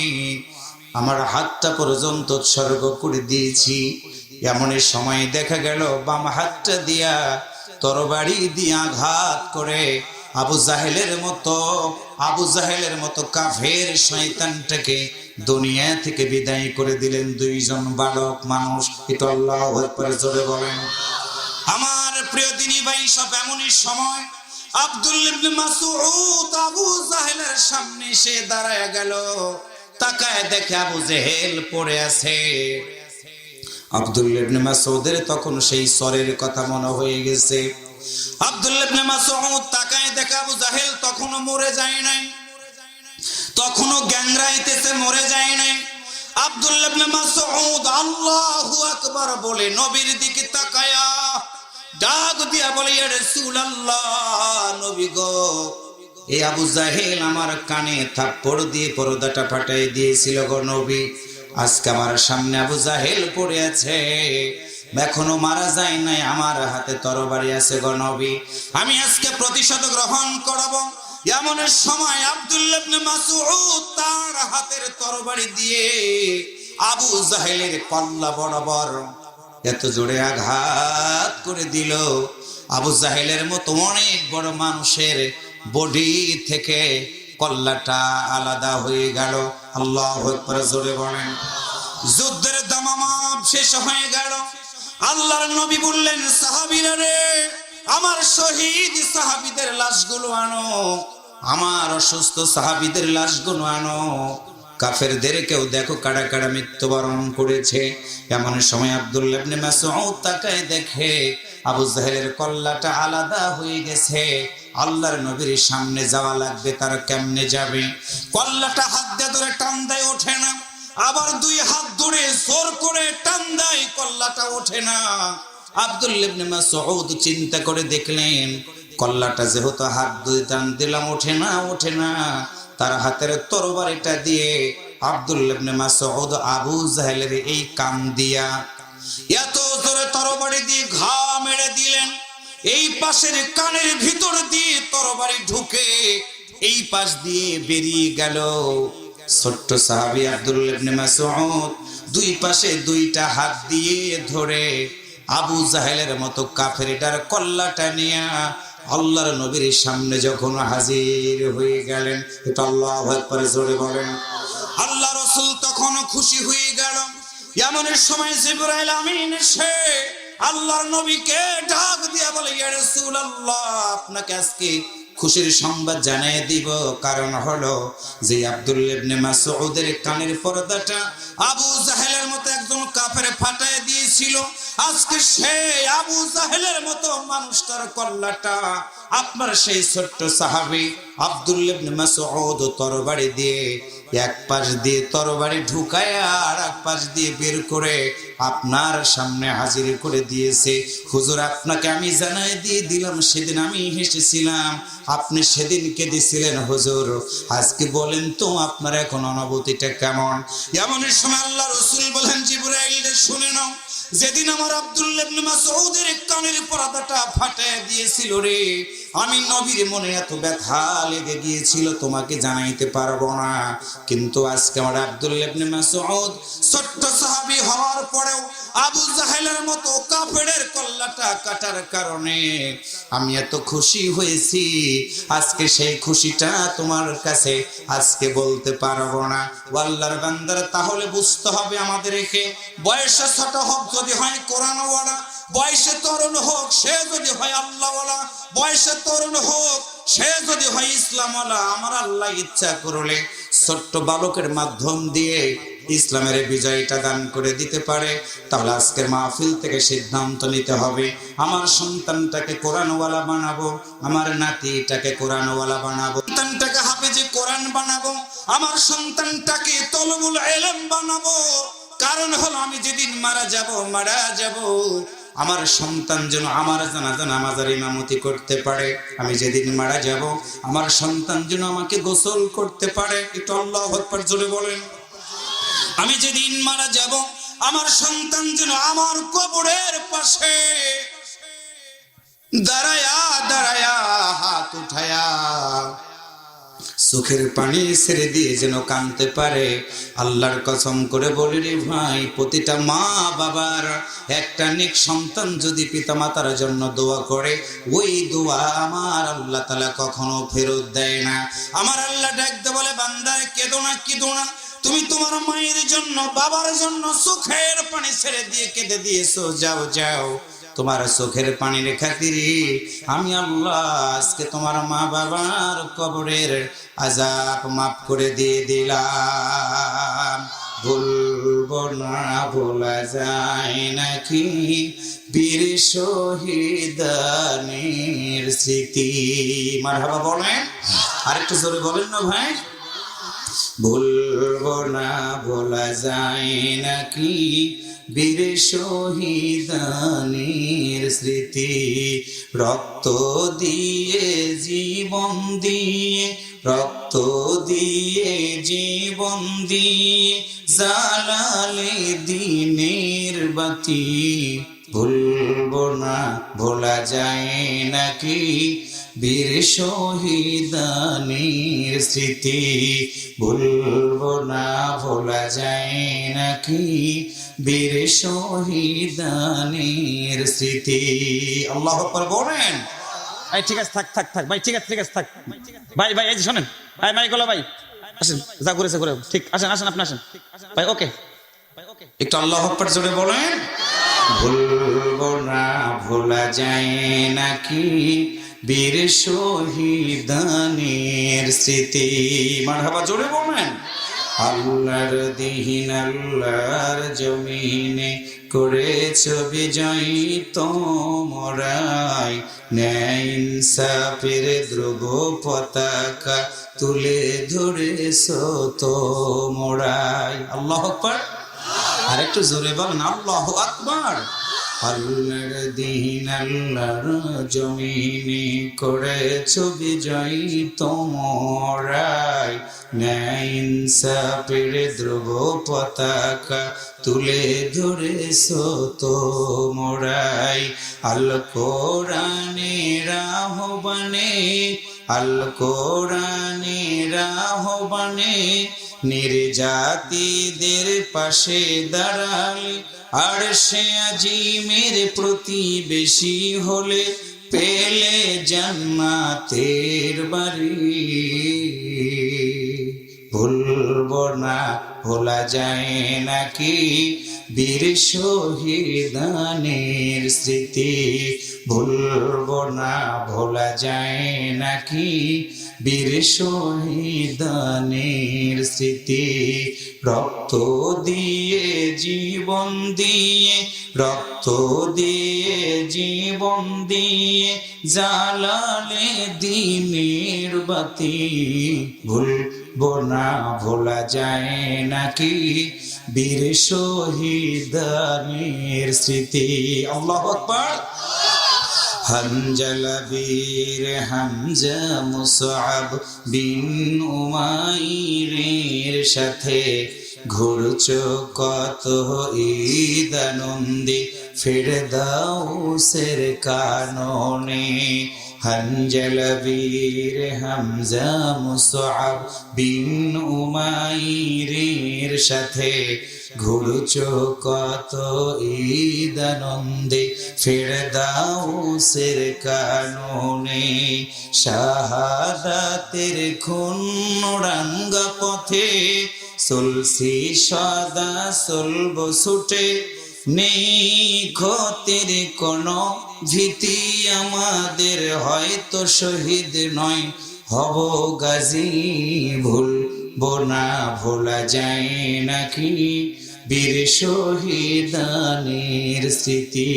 আমার হাতটা পর্যন্ত উৎসর্গ করে দিয়েছি। এমন সময় দেখা গেল বাম হাতটা দিয়া তরবারি দিয়ে আঘাত করে আবু জাহেলের মতো কাফের শয়তানটাকে দুনিয়া থেকে বিদায় করে দিলেন দুইজন বালক মানুষ। এটা আল্লাহু আকবার জোরে বলেন। আমার প্রিয় দিনী ভাই, সব এমনই সময় আব্দুল্লাহ ইবনে মাসউদ আবু জাহেলের সামনে সে দাঁড়ায় গেল। তাকায় দেখে আবু জাহেল পড়ে আছে। আব্দুল্লাহ ইবনে মাসউদের তখন সেই সরের কথা মনে হয়ে গেছে। আব্দুল্লাহ ইবনে মাসউদ তাকায় দেখে আবু জাহেল তখনও মরে যায় নাই, তখনও গ্যাংরাইতেছে, মরে যায় নাই। আব্দুল্লাহ ইবনে মাসউদ আল্লাহু আকবার বলে নবীর দিকে তাকায়া ডাক দিয়া বলে, ইয়া রাসূলুল্লাহ, নবী গো, এই আবু জাহেল আমার কানে থাপ্পড় দিয়ে পর্দাটা ফাটাই দিয়েছিল গো নবী। আজকে আমার সামনে আবু জাহেল পড়ে আছে, এখনো মারা যায় নাই, আমার হাতে তরবারি আছে গো নবী, আমি আজকে প্রতিশোধ গ্রহণ করব। এমন সময় আব্দুল্লাহ ইবনে মাসউদ তার হাতের তরবারি দিয়ে আবু জাহেলের কল্লা বরাবর এত জোরে আঘাত করে দিল, আবু জাহেলের মতো অনেক বড় মানুষের বডি থেকে কল্লাটা আলাদা হয়ে গেল। আল্লাহু আকবার জোরে বলেন। যুদ্ধের দামামা শেষ হয়ে গেল। আল্লাহর নবী বললেন, সাহাবীরা রে, আমার শহীদ সাহাবীদের লাশগুলো আনো, আমার অসুস্থ সাহাবীদের লাশগুলো আনো। কাফেরদেরকেও দেখো কারা কারা মৃত্যুবরণ করেছে। এমন সময় আব্দুল্লাহ ইবনে মাসউদ তাকায় দেখে আবু জাহেলের কল্লাটা আলাদা হয়ে গেছে। আল্লাহর নবীর সামনে যাওয়া লাগবে, তার কেমনে যাবে? কল্লাটা হাত দিয়ে ধরে টান দেয়, ওঠে না। আবার দুই হাত ধরে জোর করে টান দেয়, কল্লাটা ওঠে না। আব্দুল্লাহ ইবনে মাসউদ চিন্তা করে দেখলেন, কল্লাটা যেহেতু হাত দিয়ে টান দিলাম ওঠে না, তার হাতের তরবারিটা দিয়ে আব্দুল্লাহ ইবনে মাসউদ আবু জাহেলের এই কান দিয়া এত জোরে তরবারি দিয়ে ঘা মেরে দিলেন, এই পাশের কানের ভিতর দিয়ে তরবারি ঢুকে এই পাশ দিয়ে বেরিয়ে গেল। ছোট্ট সাহাবী আব্দুল্লাহ ইবনে মাসউদ দুই পাশে দুইটা হাত দিয়ে ধরে আবু জাহেলের মতো কাফেরটার কল্লাটা নিয়ে আল্লাহর নবীর সামনে যখন হাজির হয়ে গেলেন, এটা আল্লাহু আকবার জোরে বলেন। আল্লাহ রাসূল তখন খুশি হয়ে গেল। এমন সময় জিবরাইল আমিন এসে আল্লাহর নবীকে ডাক দিয়ে বলে, ইয়া রাসূলুল্লাহ, আপনাকে আজকে খুশির সংবাদ জানিয়ে দিব। কারণ হলো যে আব্দুল্লাহ ইবনে মাসউদের কানের পর্দাটা আবু জাহেলের মতো একজন কাফের ফাটায় দিয়েছিল, আজকে সেই আবু জাহেলের মতো মানুষটার কল্লাটা আপনার সেই ছোট্ট সাহাবী আব্দুল্লাহ ইবনে মাসউদ তরবারি দিয়ে এক পাশ দিয়ে তরবারি ঢুকায় আর এক পাশ দিয়ে বের করে আপনার সামনে হাজির করে দিয়েছে। হুজুর, আপনাকে আমি জানাই দিয়ে দিলাম, সেদিন আমি হেসেছিলাম, আপনি সেদিন কেঁদেছিলেন। হুজুর, আজকে বলেন তো আপনার এখন অনুভূতিটা কেমন? এমন সময় আল্লাহ রাসূল বলেন, জিবরাইল শুনে নাও, যেদিন আমার আব্দুল্লাহ ইবনে মাসউদের কানের পর্দাটা ফাটায় দিয়েছিল রে, আমি নবীর মনে এত ব্যথা লেগে গিয়েছিল তোমাকে জানাইতে পারবো না। কিন্তু আজকে আমার আব্দুল্লাহ ইবনে মাসউদ ছোট্ট সাহাবী হওয়ার পরেও আবু জাহেলের মতো কাফেরের কল্লাটা কাটার কারণে আমি এত খুশি হয়েছি, আজকে সেই খুশিটা তোমার কাছে আজকে বলতে পারবো না। আল্লাহর বান্দারা, তাহলে বুঝতে হবে আমাদেরকে, বয়সে ছোট হোক যদি হয় কোরআনওয়ালা, বয়সে তরুণ হোক সে যদি হয় আল্লাহওয়ালা, বয়সে তরুণ হোক সে যদি হয় ইসলামওয়ালা, আমার আল্লাহ ইচ্ছা করলে ছোট্ট বালকের মাধ্যম দিয়ে ইসলামের বিজয়টা দান করে দিতে পারে। তাহলে আজকের মাহফিল থেকে সিদ্ধান্ত নিতে হবে, আমার সন্তানটাকে কোরআনওয়ালা বানাবো, আমার নাতিটাকে কোরআনওয়ালা বানাবো, সন্তানটাকে হাফেজে কোরআন বানাবো, আমার সন্তানটাকে তলবুল ইলম বানাবো। কারণ হলো আমি যেদিন মারা যাব আমার সন্তান যেন আমার জানাজা নামাজের ইমামতি করতে পারে। আমি যেদিন মারা যাব আমার সন্তান যেন আমাকে গোসল করতে পারে। একটু আল্লাহু আকবার জোরে বলেন। আমি যেদিন মারা যাব আমার সন্তান যেন আমার কবরের পাশে দাঁড়ায়া হাত উঠায়া চোখের পানি ছেড়ে দিয়ে যেন কাঁদতে পারে। আল্লাহর কসম করে বলি রে ভাই, প্রতিটা মা বাবার একটা নেক সন্তান যদি পিতামাতার জন্য দোয়া করে, ওই দোয়া আমার আল্লাহ তাআলা কখনো ফেরত দেয় না। আমার আল্লাহ ডাকতে বলে, বান্দা কেঁদো না, কেঁদো না, তুমি তোমার মায়ের জন্য বাবার জন্য চোখের পানি ছেড়ে দিয়ে কেঁদে দিয়েছো, যাও যাও, তোমার চোখের পানির খাতিরে আমি আল্লাহ আজকে তোমার মা বাবার কবরের আযাব মাফ করে দিয়ে দিলাম। ভুলবো না, ভোলা যায় নাকি বীর শহীদানের স্মৃতি। মারহাবা বলেন, আরেকটু জোরে বলেন না ভাই। ভুলবো না, ভোলা যায় নাকি বীর শহীদানের স্মৃতি। রক্ত দিয়ে জীবন দিয়ে, রক্ত দিয়ে জীবন দিয়ে জ্বালালে দিনের বাতি। ভুলবো না, ভোলা যায় নাকি বীর শহীদানের স্মৃতি। ভুলবো না, ভোলা যায় নাকি বীর শহীদানের স্মৃতি। আল্লাহু আকবার বলেন। এই ঠিক আছে, থাক থাক থাক ভাই, ঠিক আছে ঠিক আছে, থাক ভাই। ভাই এই যে শোনেন, ভাই মাইকলা ভাই আসেন, যা করেছে করে, ঠিক আসেন আসেন, আপনি আসেন ভাই। ওকে, একটু আল্লাহু আকবার জোরে বলেন। ভুলবো না, ভোলা যায় নাকি বীর শহীদানের স্মৃতি। মারহাবা জোরে বলেন। আল্লাহর দিন আল্লাহর জমিনে করেছ বিজয় তোমরাই, ন্যায় ইনসাফের ধ্রুব পতাকা তুলে ধরেছ তোমরাই। আল্লাহু আকবার, আরেকটু জোরে বলেন আল্লাহু আকবার। আল্লাহর দিন আল্লাহর জমিনে করেছ বিজয় তোমরাই, ন্যায় ইনসাফের ধ্রুব পতাকা তুলে ধরেছ তোমরাই। আল কোরআনের আহ্বানে, আল কোরআনের আহ্বানে নির্যাতিতদের পাশে দাঁড়ালে, আর সে আজিমের প্রতিবেশী হলে পেলে জান্নাতের বাড়ি। ভুলবো না, ভোলা যায় নাকি বীর শহীদানের স্মৃতি। ভুলবো না, ভোলা যায় নাকি বীর শহীদানের স্মৃতি। রক্ত দিয়ে জীবন দিয়ে, রক্ত দিয়ে জীবন দিয়ে জ্বালালে দিনের বাতি। ভুলবো না, ভোলা যায় নাকি বীর শহীদানের স্মৃতি। আল্লাহু আকবার। হানজালা বীর হামজা মুসআব বিন উমাইরের সাথে ঘুরছ কত ঈদ আনন্দে ফেরদাউসের কাননে। হানজালা বীর হামজা মুসআব বিন উমাইরের সাথে ঘুরছ কত ঈদ আনন্দে ফেরদাউসের কাননে। শাহাদাতের খুন রাঙ্গা পথে চলছি সদা চলব ছুটে, নেই ক্ষতের কোনো ভীতি আমাদের, হয়তো শহীদ নয় হব গাজী। ভুলবো না, ভোলা যায় নাকি বীর শহীদানের স্মৃতি।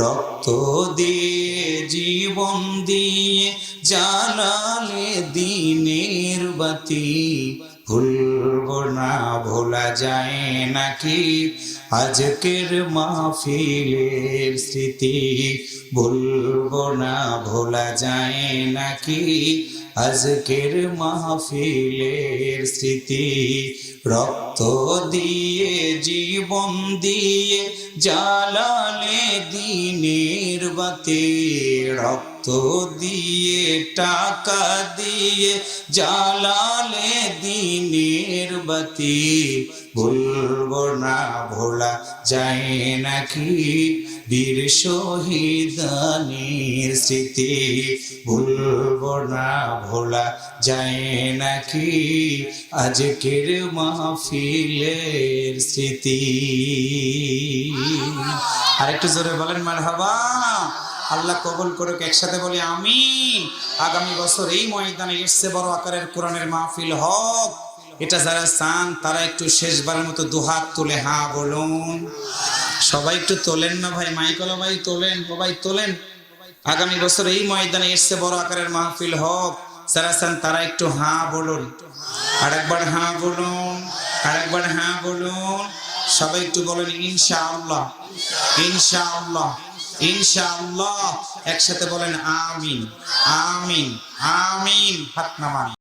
রক্ত দিয়ে জীবন দিয়ে জ্বালালে দিনের বাতি। ভুলবো না, ভোলা যায় নাকি আজকের মাহফিলের স্মৃতি। ভুলবো না, ভোলা যায় নাকি আজকের মাহফিলের স্মৃতি। রক্ত দিয়ে জীবন দিয়ে জ্বালালে দিনের বাতি। রক্ত রক্ত দিয়ে টাকা দিয়ে জ্বালালে দিনের বাতি, ভুলবো না ভোলা যায় নাকি বীর শহীদানির স্মৃতি, ভুলবো না ভোলা যায় নাকি আজকের মাহফিলের স্মৃতি। আরেকটু জোরে বলেন মারহাবা। আল্লাহ কবুল করুক, একসাথে বলি আমিন। আগামী বছর এই ময়দানে এসছে বড় আকারের কোরআনের মাহফিল হোক। এটা যারা চান তারা একটু শেষবারের মতো দুহাত তুলে হ্যাঁ বলুন। সবাই একটু তোলেন না ভাই, মাইকলা ভাই তোলেন, সবাই তোলেন। আগামী বছর এই ময়দানে এসছে বড় আকারের মাহফিল হোক, যারা চান তারা একটু হ্যাঁ বলুন। আরেকবার হ্যাঁ বলুন, আরেকবার হ্যাঁ বলুন। সবাই একটু বলেন ইনশাআল্লাহ, ইনশাআল্লাহ, ইনশাআল্লাহ। একসাথে বলেন আমিন, আমিন, আমিন। হাত নামান।